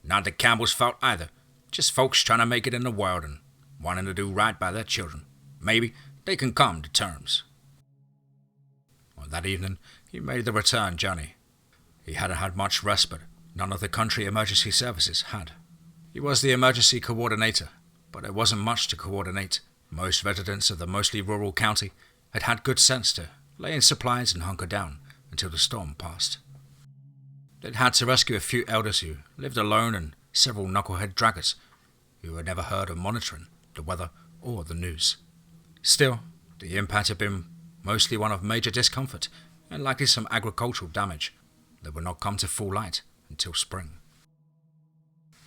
Not the Campbells' fault either. Just folks trying to make it in the world and wanting to do right by their children. Maybe they can come to terms. That evening, he made the return journey. He hadn't had much rest, but none of the country emergency services had. He was the emergency coordinator, but there wasn't much to coordinate. Most residents of the mostly rural county had had good sense to lay in supplies and hunker down until the storm passed. They'd had to rescue a few elders who lived alone and several knucklehead draggers who had never heard of monitoring the weather or the news. Still, the impact had been mostly one of major discomfort and likely some agricultural damage that would not come to full light until spring.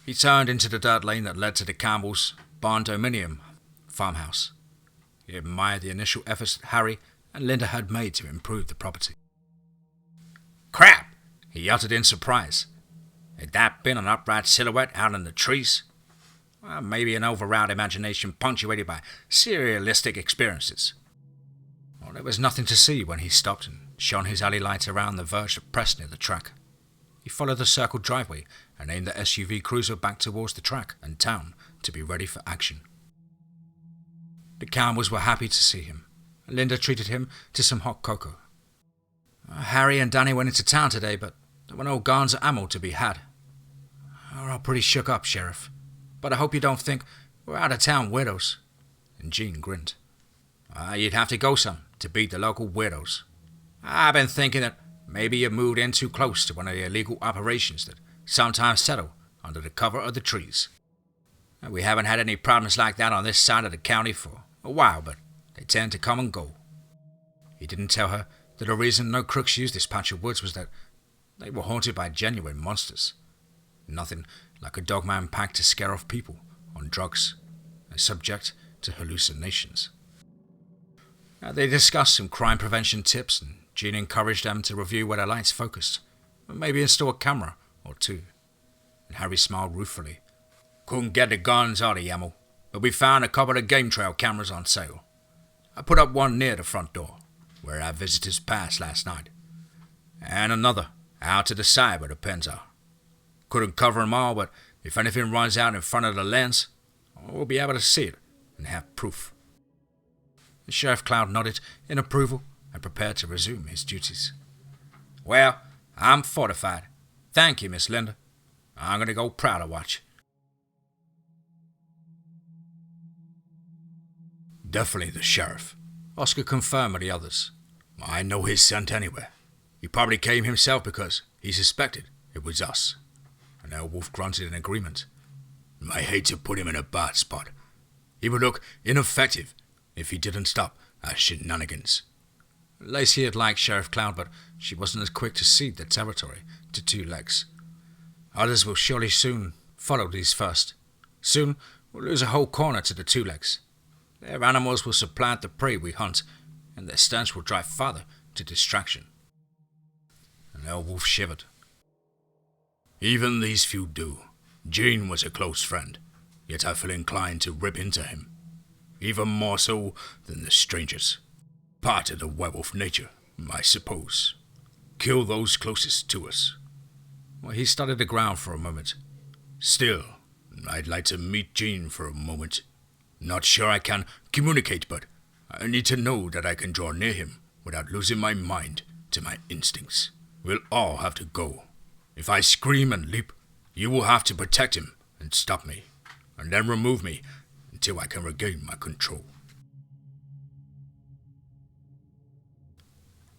He turned into the dirt lane that led to the Campbells' barn-dominium farmhouse. He admired the initial efforts that Harry and Linda had made to improve the property. Crap! He uttered in surprise. Had that been an upright silhouette out in the trees? Maybe an overwrought imagination punctuated by surrealistic experiences. There was nothing to see when he stopped and shone his alley light around the verge that pressed near the track. He followed the circled driveway and aimed the SUV cruiser back towards the track and town to be ready for action. The Campbells were happy to see him. Linda treated him to some hot cocoa. Harry and Danny went into town today, but there were no guns or ammo to be had. We're all pretty shook up, Sheriff, but I hope you don't think we're out-of-town widows. And Jean grinned. You'd have to go some to beat the local widows. I've been thinking that maybe you moved in too close to one of the illegal operations that sometimes settle under the cover of the trees. We haven't had any problems like that on this side of the county for a while, but they tend to come and go. He didn't tell her that the reason no crooks used this patch of woods was that they were haunted by genuine monsters. Nothing like a Dogman pack to scare off people on drugs and subject to hallucinations. They discussed some crime prevention tips, and Jean encouraged them to review where their lights focused, and maybe install a camera or two. And Harry smiled ruefully. Couldn't get the guns or the ammo, but we found a couple of game trail cameras on sale. I put up one near the front door, where our visitors passed last night, and another out to the side where the pens are. Couldn't cover them all, but if anything runs out in front of the lens, we'll be able to see it and have proof. Sheriff Cloud nodded in approval and prepared to resume his duties. Well, I'm fortified. Thank you, Miss Linda. I'm going to go prowler watch. Definitely the sheriff, Oscar confirmed with the others. I know his scent anywhere. He probably came himself because he suspected it was us. And Wolf grunted in agreement. I hate to put him in a bad spot. He would look ineffective if he didn't stop our shenanigans. Lacy had liked Sheriff Cloud, but she wasn't as quick to cede the territory to two legs. Others will surely soon follow these first. Soon we'll lose a whole corner to the two legs. Their animals will supplant the prey we hunt, and their stench will drive farther to distraction. And Wolf shivered. Even these few do. Jean was a close friend. yet I feel inclined to rip into him, even more so than the strangers. Part of the werewolf nature, I suppose. Kill those closest to us. Well, he studied the ground for a moment. Still, I'd like to meet Jean for a moment. Not sure I can communicate, but I need to know that I can draw near him without losing my mind to my instincts. We'll all have to go. If I scream and leap, you will have to protect him and stop me, and then remove me until I can regain my control.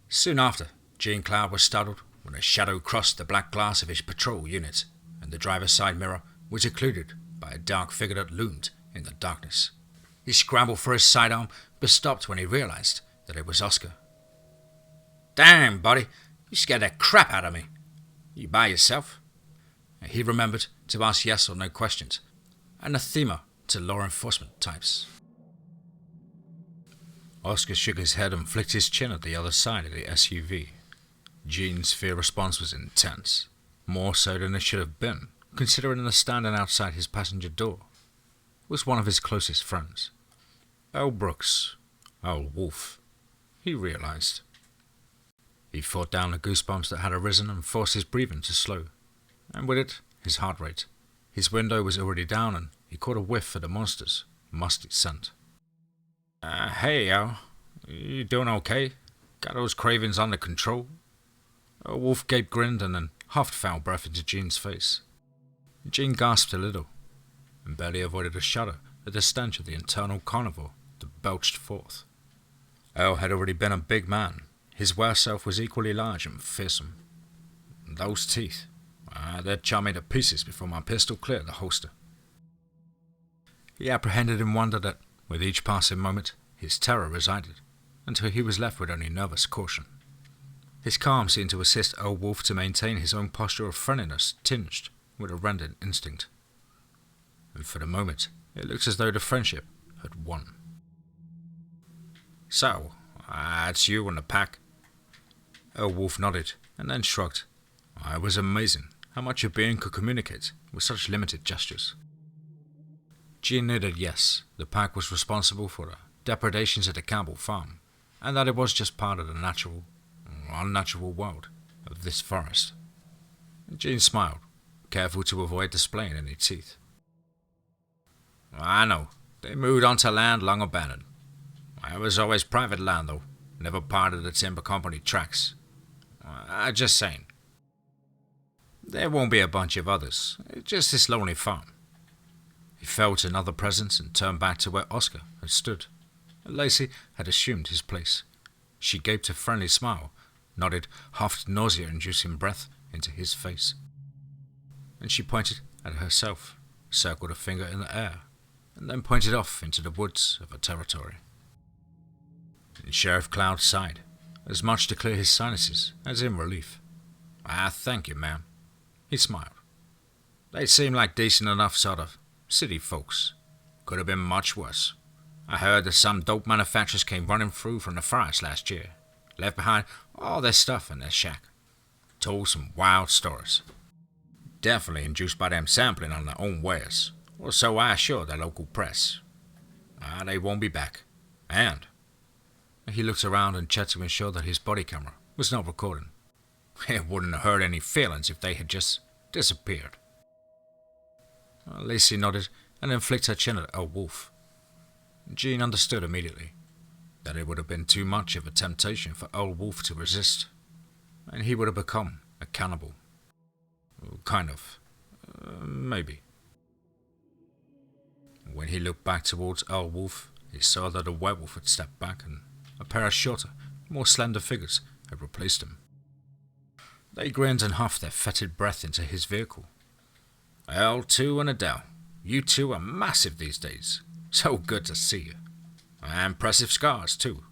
Soon after, Jean Cloud was startled when a shadow crossed the black glass of his patrol unit, and the driver's side mirror was occluded by a dark figure that loomed in the darkness. He scrambled for his sidearm, but stopped when he realized that it was Oscar. "Damn, buddy, you scared the crap out of me. You by yourself?" He remembered to ask yes or no questions, anathema to law enforcement types. Oscar shook his head and flicked his chin at the other side of the SUV. Jean's fear response was intense, more so than it should have been, considering the standing outside his passenger door was one of his closest friends. Earl Brooks, Earl Wolf, he realized. He fought down the goosebumps that had arisen and forced his breathing to slow, and with it, his heart rate. His window was already down and he caught a whiff of the monster's musty scent. Hey, Earl, you doing okay? Got those cravings under control?" Wolfgate grinned and then huffed foul breath into Jean's face. Jean gasped a little, and barely avoided a shudder at the stench of the internal carnivore that belched forth. Earl had already been a big man. His were-self was equally large and fearsome. Those teeth, they'd char me to pieces before my pistol cleared the holster. He apprehended in wonder that, with each passing moment, his terror resided, until he was left with only nervous caution. His calm seemed to assist Earl Wolf to maintain his own posture of friendliness tinged with a rending instinct. And for the moment, it looked as though the friendship had won. "So, it's you and the pack?" Earl Wolf nodded, and then shrugged. It was amazing how much a being could communicate with such limited gestures. Jean knew that yes, the pack was responsible for the depredations at the Campbell farm, and that it was just part of the natural or unnatural world of this forest. Jean smiled, careful to avoid displaying any teeth. "I know. They moved onto land long abandoned. It was always private land, though, never part of the timber company tracks. Just saying. There won't be a bunch of others, just this lonely farm." He felt another presence and turned back to where Oscar had stood. Lacy had assumed his place. She gaped a friendly smile, nodded, huffed nausea-inducing breath into his face. And she pointed at herself, circled a finger in the air, and then pointed off into the woods of her territory. And Sheriff Cloud sighed, as much to clear his sinuses as in relief. Thank you, ma'am." He smiled. "They seem like decent enough sort of city folks. Could have been much worse. I heard that some dope manufacturers came running through from the forest last year, left behind all their stuff in their shack. Told some wild stories. Definitely induced by them sampling on their own wares, or so I assured the local press. They won't be back. And..." He looked around and checked to ensure that his body camera was not recording. "It wouldn't have hurt any feelings if they had just disappeared." Lacy nodded and then flicked her chin at Earl Wolf. Jean understood immediately that it would have been too much of a temptation for Earl Wolf to resist, and he would have become a cannibal. Kind of. Maybe. When he looked back towards Earl Wolf, he saw that a werewolf had stepped back and a pair of shorter, more slender figures had replaced him. They grinned and huffed their fetid breath into his vehicle. "L2 and Adele, you two are massive these days. So good to see you. Impressive scars, too."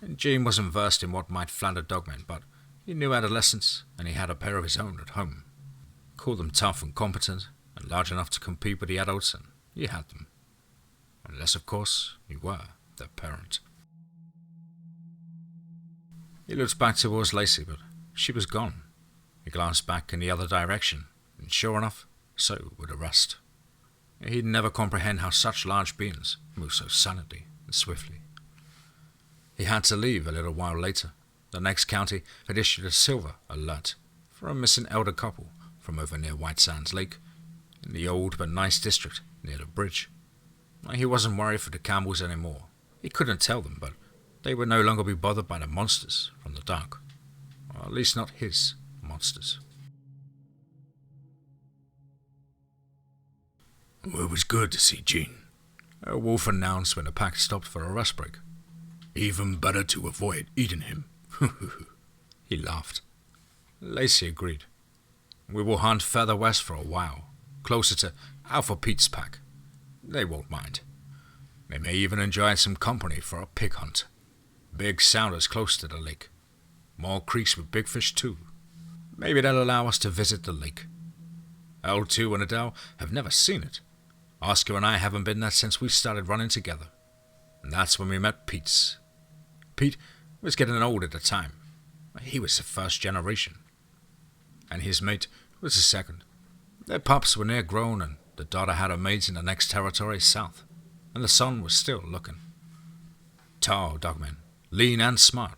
And Jean wasn't versed in what might flatter Dogman, but he knew adolescents, and he had a pair of his own at home. Call them tough and competent, and large enough to compete with the adults, and you had them. Unless, of course, you were their parent. He looked back towards Lacy, but she was gone. He glanced back in the other direction, and sure enough, so would the rest. He'd never comprehend how such large beings move so silently and swiftly. He had to leave a little while later. The next county had issued a silver alert for a missing elder couple from over near White Sands Lake, in the old but nice district near the bridge. He wasn't worried for the Campbells anymore. He couldn't tell them, but they would no longer be bothered by the monsters from the dark. Or at least not his monsters. Well, it was good to see Jean, A wolf announced when the pack stopped for a rest break. Even better to avoid eating him. He laughed. Lacy agreed. We will hunt further west for a while, closer to Alpha Pete's pack. They won't mind. They may even enjoy some company for a pig hunt. Big sounders close to the lake. More creeks with big fish too. Maybe they'll allow us to visit the lake. L2 and Adele have never seen it. Oscar and I haven't been there since we started running together. And that's when we met Pete. Pete was getting old at the time. He was the first generation. And his mate was the second. Their pups were near grown, and the daughter had her mates in the next territory south. And the son was still looking. Tall Dogman, lean and smart,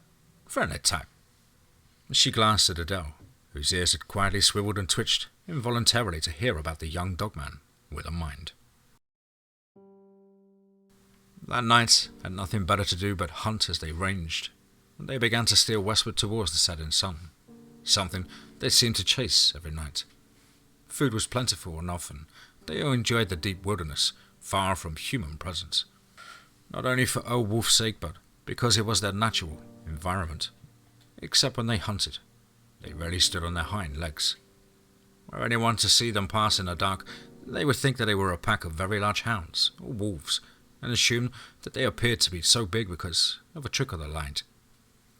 friendly type. She glanced at Adele, whose ears had quietly swiveled and twitched involuntarily to hear about the young Dogman with a mind. That night had nothing better to do but hunt as they ranged, and they began to steer westward towards the setting sun, something they seemed to chase every night. Food was plentiful enough, and they all enjoyed the deep wilderness, far from human presence. Not only for old Wolf's sake, but because it was their natural environment. Except when they hunted, they rarely stood on their hind legs. Were anyone to see them pass in the dark, they would think that they were a pack of very large hounds or wolves, and assume that they appeared to be so big because of a trick of the light,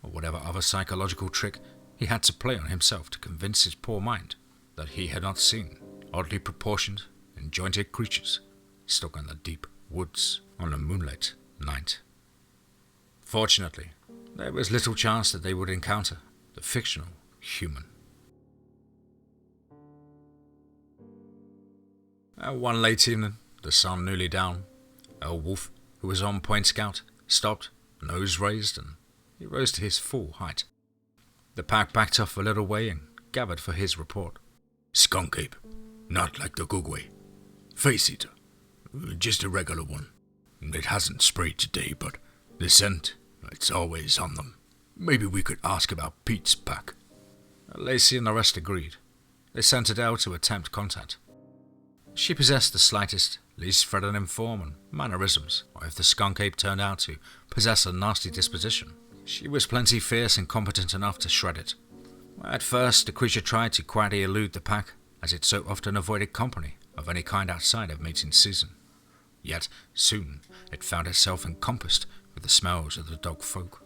or whatever other psychological trick he had to play on himself to convince his poor mind that he had not seen oddly proportioned and jointed creatures stuck in the deep woods on a moonlit night. Fortunately, there was little chance that they would encounter the fictional human. One late evening, the sun newly down, a wolf, who was on point scout, stopped, nose raised, and he rose to his full height. The pack backed off a little way and gathered for his report. Skunk ape, not like the Gugwe. Face eater, just a regular one. It hasn't sprayed today, but the scent, it's always on them. Maybe we could ask about Pete's pack. Lacy and the rest agreed. They sent Adele to attempt contact. She possessed the slightest, least threatening form and mannerisms, or if the skunk ape turned out to possess a nasty disposition, she was plenty fierce and competent enough to shred it. At first, the creature tried to quietly elude the pack, as it so often avoided company of any kind outside of mating season. Yet, soon, it found itself encompassed with the smells of the dog folk.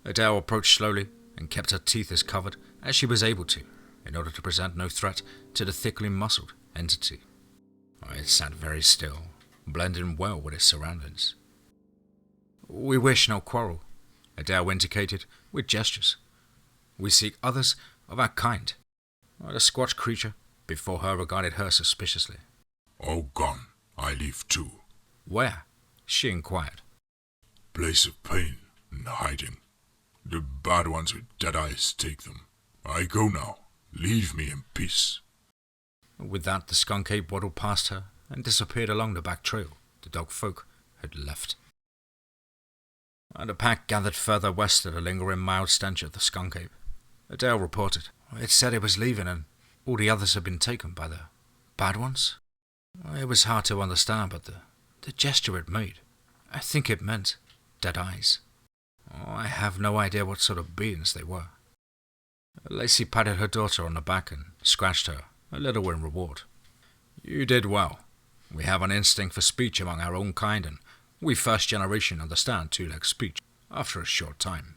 Adele approached slowly and kept her teeth as covered as she was able to, in order to present no threat to the thickly muscled entity. It sat very still, blending well with its surroundings. We wish no quarrel, Adele indicated with gestures. We seek others of our kind. The squatch creature before her regarded her suspiciously. All gone. I leave too. Where? She inquired. Place of pain and hiding. The bad ones with dead eyes take them. I go now. Leave me in peace. With that, the skunk ape waddled past her and disappeared along the back trail the dog folk had left. The pack gathered further west to the lingering mild stench of the skunk ape. Adele reported. It said it was leaving and all the others had been taken by the bad ones. It was hard to understand, but the gesture it made, I think it meant dead eyes. I have no idea what sort of beings they were. Lacy patted her daughter on the back and scratched her, a little in reward. You did well. We have an instinct for speech among our own kind, and we first generation understand two-leg speech after a short time.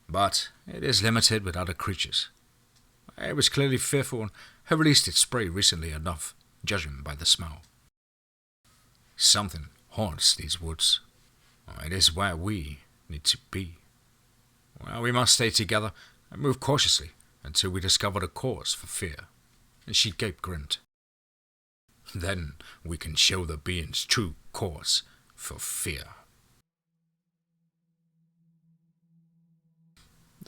But it is limited with other creatures. It was clearly fearful and had released its spray recently enough, judging by the smell. Something haunts these woods. It is where we need to be. Well, we must stay together and move cautiously until we discover the cause for fear. And she gape grinned. Then we can show the beings true cause for fear.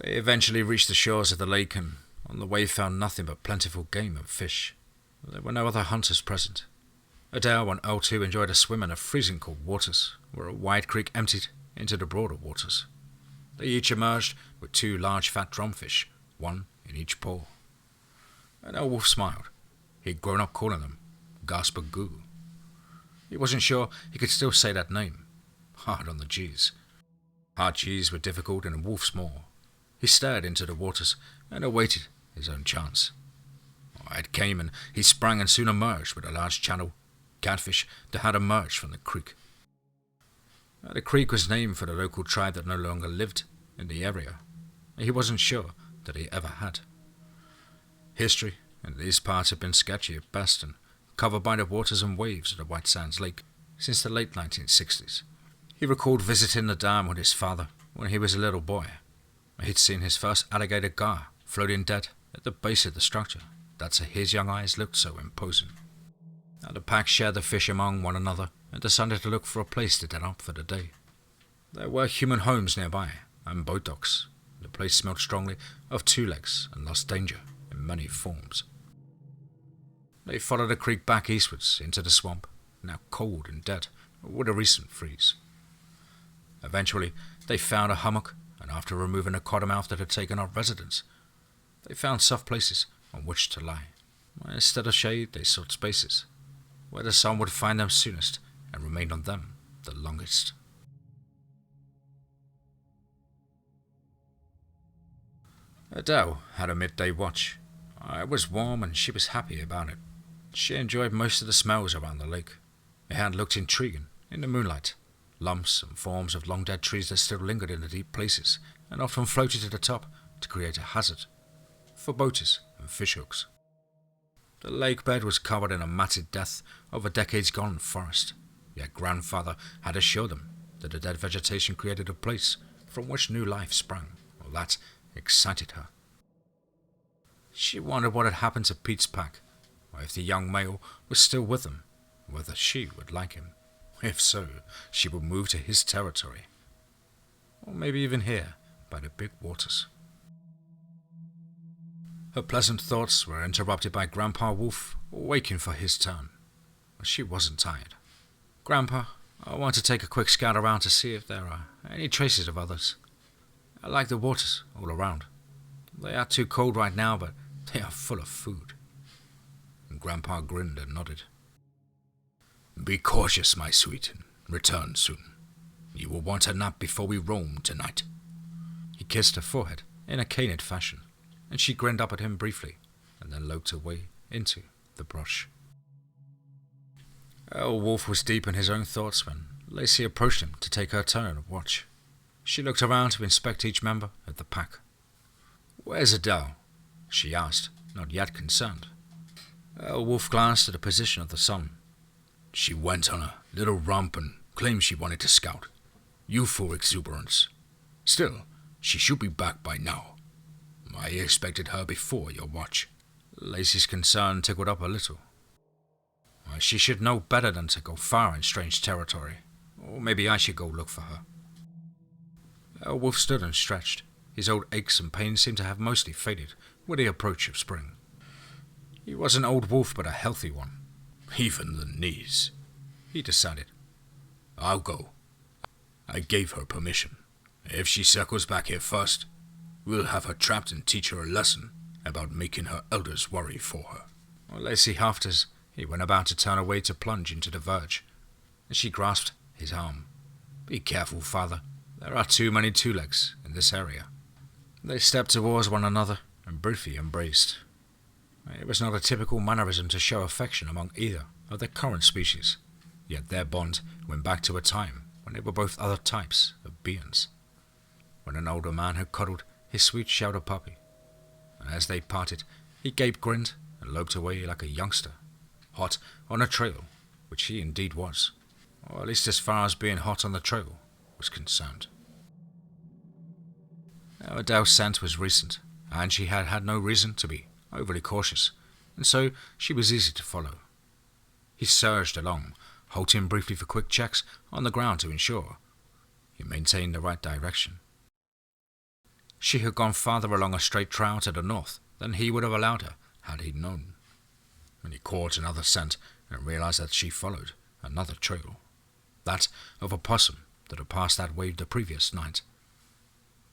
They eventually reached the shores of the lake and on the way found nothing but plentiful game and fish. There were no other hunters present. Adele and L2 enjoyed a swim in the freezing cold waters, where a wide creek emptied into the broader waters. They each emerged with 2 large fat drumfish, one in each paw. And Elwolf smiled. He'd grown up calling them Gasper-Goo. He wasn't sure he could still say that name. Hard on the G's. Hard G's were difficult in a wolf's maw. He stared into the waters and awaited his own chance. It came and he sprang and soon emerged with a large channel catfish that had emerged from the creek. The creek was named for the local tribe that no longer lived in the area. He wasn't sure that he ever had. History in these parts had been sketchy at best and covered by the waters and waves of the White Sands Lake since the late 1960s. He recalled visiting the dam with his father when he was a little boy. He'd seen his first alligator gar floating dead at the base of the structure that to his young eyes looked so imposing. Now the pack shared the fish among one another and decided to look for a place to den up for the day. There were human homes nearby and boat docks. The place smelled strongly of 2 legs and lost danger in many forms. They followed the creek back eastwards into the swamp, now cold and dead with a recent freeze. Eventually, they found a hummock, and after removing a cottonmouth that had taken up residence, they found soft places on which to lie. Instead of shade, they sought spaces where the sun would find them soonest and remain on them the longest. Adele had a midday watch. It was warm and she was happy about it. She enjoyed most of the smells around the lake. It had looked intriguing in the moonlight. Lumps and forms of long-dead trees that still lingered in the deep places and often floated to the top to create a hazard for boaters and fishhooks. The lake bed was covered in a matted death of a decades-gone forest, yet grandfather had assured them that the dead vegetation created a place from which new life sprang. Well, that excited her. She wondered what had happened to Pete's pack, or if the young male was still with them, whether she would like him. If so, she would move to his territory, or maybe even here by the big waters. Her pleasant thoughts were interrupted by Grandpa Wolf waking for his turn. She wasn't tired. Grandpa, I want to take a quick scout around to see if there are any traces of others. I like the waters all around. They are too cold right now, but they are full of food. And Grandpa grinned and nodded. Be cautious, my sweet, and return soon. You will want a nap before we roam tonight. He kissed her forehead in a canid fashion, and she grinned up at him briefly, and then loped away into the brush. Wolf was deep in his own thoughts when Lacy approached him to take her turn of watch. She looked around to inspect each member of the pack. "Where's Adele?" she asked, not yet concerned. Wolf glanced at the position of the sun. She went on a little romp and claimed she wanted to scout. Youthful exuberance. Still, she should be back by now. I expected her before your watch. Lacy's concern tickled up a little. She should know better than to go far in strange territory. Or maybe I should go look for her. Wolf stood and stretched. His old aches and pains seemed to have mostly faded with the approach of spring. He was an old wolf, but a healthy one. Even the knees, he decided. I'll go. I gave her permission. If she circles back here first, we'll have her trapped and teach her a lesson about making her elders worry for her. Lacy huffed as he went about to turn away to plunge into the verge, and she grasped his arm. Be careful, father. There are too many 2-legs in this area. They stepped towards one another and briefly embraced. It was not a typical mannerism to show affection among either of their current species, yet their bond went back to a time when they were both other types of beings. When an older man had cuddled his sweet shouter puppy, and as they parted, he grinned and loped away like a youngster, hot on a trail, which he indeed was, or at least as far as being hot on the trail was concerned. Now, Adele's scent was recent, and she had had no reason to be overly cautious, and so she was easy to follow. He surged along, halting briefly for quick checks on the ground to ensure he maintained the right direction. She had gone farther along a straight trail to the north than he would have allowed her had he known. When he caught another scent and realized that she followed another trail, that of a possum that had passed that way the previous night.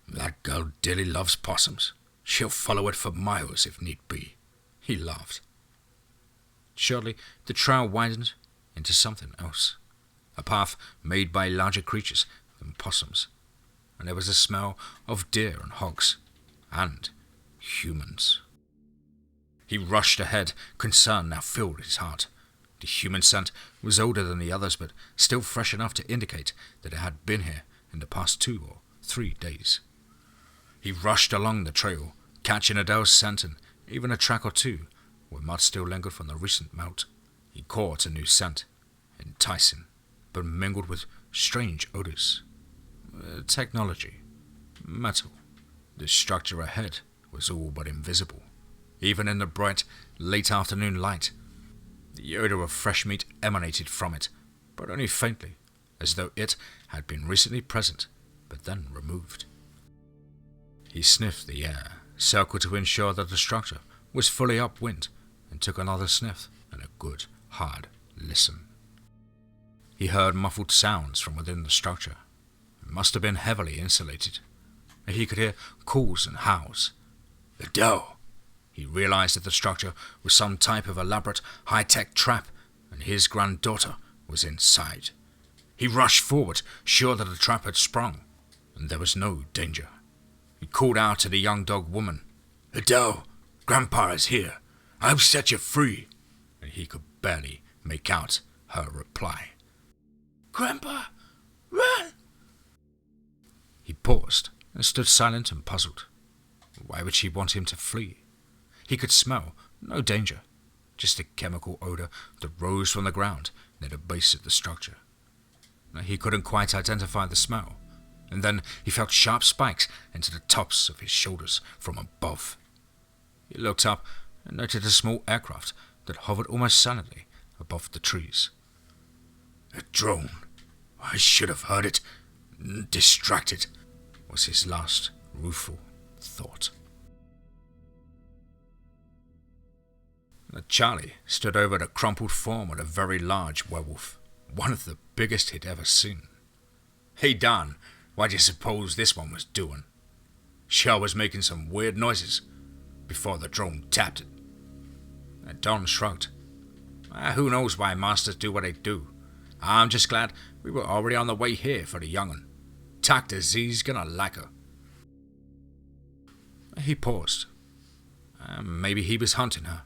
That girl dearly loves possums. She'll follow it for miles if need be. He laughed. Shortly, the trail widened into something else, a path made by larger creatures than possums, and there was a smell of deer and hogs, and humans. He rushed ahead, concern now filled his heart. The human scent was older than the others, but still fresh enough to indicate that it had been here in the past 2 or 3 days. He rushed along the trail, catching Adele's scent and even a track or two where mud still lingered from the recent melt. He caught a new scent, enticing, but mingled with strange odors. Technology, metal. The structure ahead was all but invisible, even in the bright, late afternoon light. The odor of fresh meat emanated from it, but only faintly, as though it had been recently present, but then removed. He sniffed the air, circled to ensure that the structure was fully upwind, and took another sniff and a good, hard listen. He heard muffled sounds from within the structure. It must have been heavily insulated. He could hear calls and howls. Adele! He realized that the structure was some type of elaborate, high-tech trap, and his granddaughter was inside. He rushed forward, sure that the trap had sprung, and there was no danger. He called out to the young dog woman. Adele, Grandpa is here. I'll set you free. And he could barely make out her reply. Grandpa, run! He paused and stood silent and puzzled. Why would she want him to flee? He could smell no danger, just a chemical odor that rose from the ground near the base of the structure. He couldn't quite identify the smell, and then he felt sharp spikes into the tops of his shoulders from above. He looked up and noted a small aircraft that hovered almost silently above the trees. A drone. I should have heard it. Distracted, was his last rueful thought. Charlie stood over the crumpled form of a very large werewolf, one of the biggest he'd ever seen. Hey Don, what do you suppose this one was doing? Sure was making some weird noises before the drone tapped it. Don shrugged. Who knows why monsters do what they do? I'm just glad we were already on the way here for the young'un. Dr. Z's gonna like her. He paused. Maybe he was hunting her.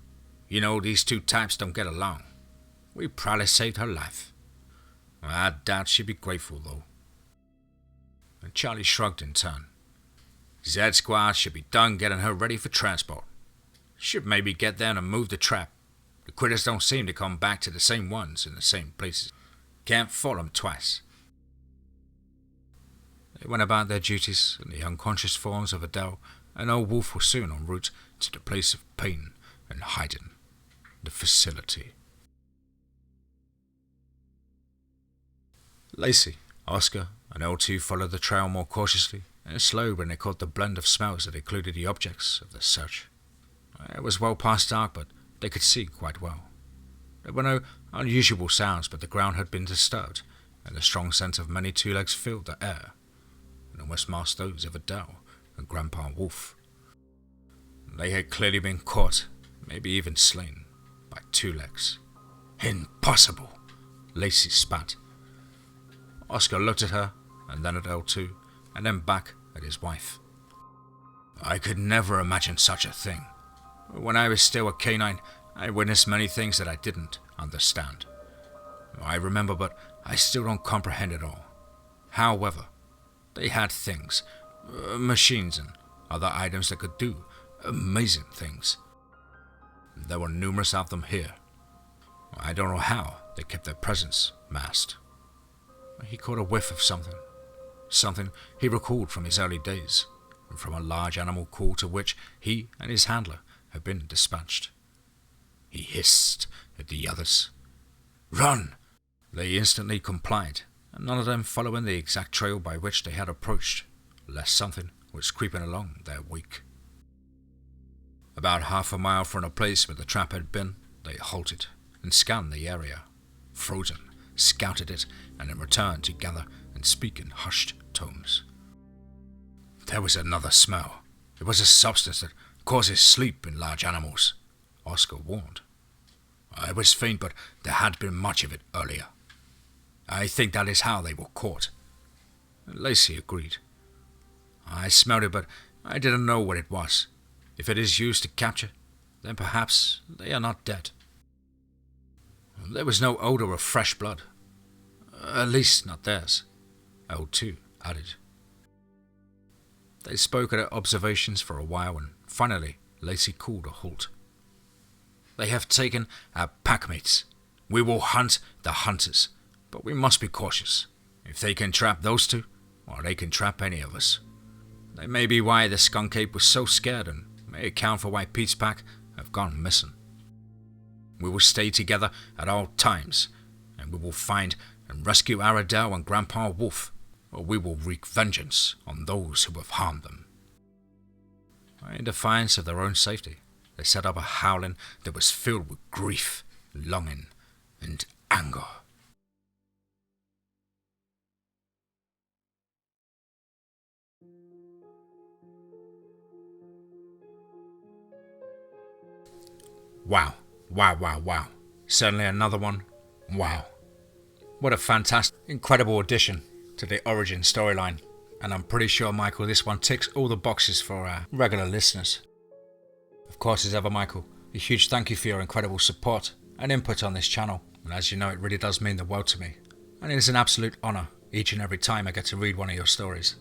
You know, these two types don't get along. We probably saved her life. I doubt she'd be grateful, though. And Charlie shrugged in turn. Z Squad should be done getting her ready for transport. Should maybe get there and move the trap. The critters don't seem to come back to the same ones in the same places. Can't fault them twice. They went about their duties, and the unconscious forms of Adele and old Wolf were soon en route to the place of pain and hiding, the facility. Lacy, Oscar, and L2 followed the trail more cautiously and slow when they caught the blend of smells that included the objects of the search. It was well past dark, but they could see quite well. There were no unusual sounds, but the ground had been disturbed, and the strong scent of many two legs filled the air, and almost masked those of Adele and Grandpa Wolf. They had clearly been caught, maybe even slain, by two legs. Impossible, Lacy spat. Oscar looked at her, and then at L2, and then back at his wife. I could never imagine such a thing. When I was still a canine, I witnessed many things that I didn't understand. I remember, but I still don't comprehend it all. However, they had things, machines and other items that could do amazing things. There were numerous of them here. I don't know how they kept their presence masked. He caught a whiff of something he recalled from his early days, and from a large animal call to which he and his handler had been dispatched. He hissed at the others. Run! They instantly complied, and none of them following the exact trail by which they had approached, lest something was creeping along their wake. About half a mile from the place where the trap had been, they halted and scanned the area. Frozen scouted it and then returned to gather and speak in hushed tones. There was another smell. It was a substance that causes sleep in large animals, Oscar warned. It was faint, but there had been much of it earlier. I think that is how they were caught. Lacy agreed. I smelled it, but I didn't know what it was. If it is used to capture, then perhaps they are not dead. There was no odor of fresh blood. At least not theirs, L2 added. They spoke of their observations for a while, and finally Lacy called a halt. They have taken our packmates. We will hunt the hunters, but we must be cautious. If they can trap those two, or they can trap any of us. They may be why the skunk ape was so scared, and may account for why Pete's pack have gone missing. We will stay together at all times, and we will find and rescue Aradel and Grandpa Wolf, or we will wreak vengeance on those who have harmed them. In defiance of their own safety, they set up a howling that was filled with grief, longing, and anger. Wow. Certainly another one. Wow. What a fantastic, incredible addition to the origin storyline. And I'm pretty sure, Michael, this one ticks all the boxes for our regular listeners. Of course, as ever, Michael, a huge thank you for your incredible support and input on this channel. And as you know, it really does mean the world to me. And it is an absolute honour each and every time I get to read one of your stories.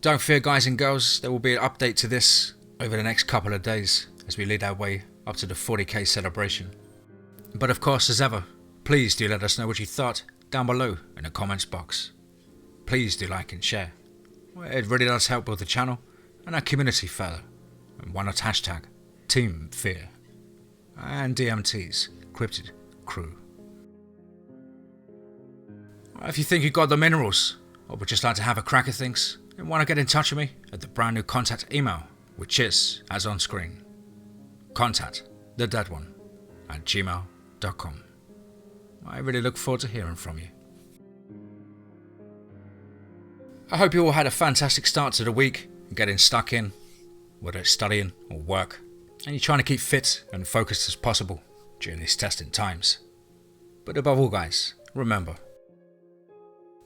Don't fear, guys and girls, there will be an update to this over the next couple of days as we lead our way up to the 40k celebration. But of course, as ever, please do let us know what you thought down below in the comments box. Please do like and share. It really does help build the channel and our community further. And why not hashtag TeamFEAR and DMT's Cryptid Crew. If you think you got the minerals, or would just like to have a crack at things, then why not get in touch with me at the brand new contact email, which is, as on screen, contactthedeadone@gmail.com. I really look forward to hearing from you. I hope you all had a fantastic start to the week, getting stuck in, whether it's studying or work, and you're trying to keep fit and focused as possible during these testing times. But above all, guys, remember,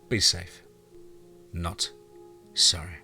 be safe, not sorry.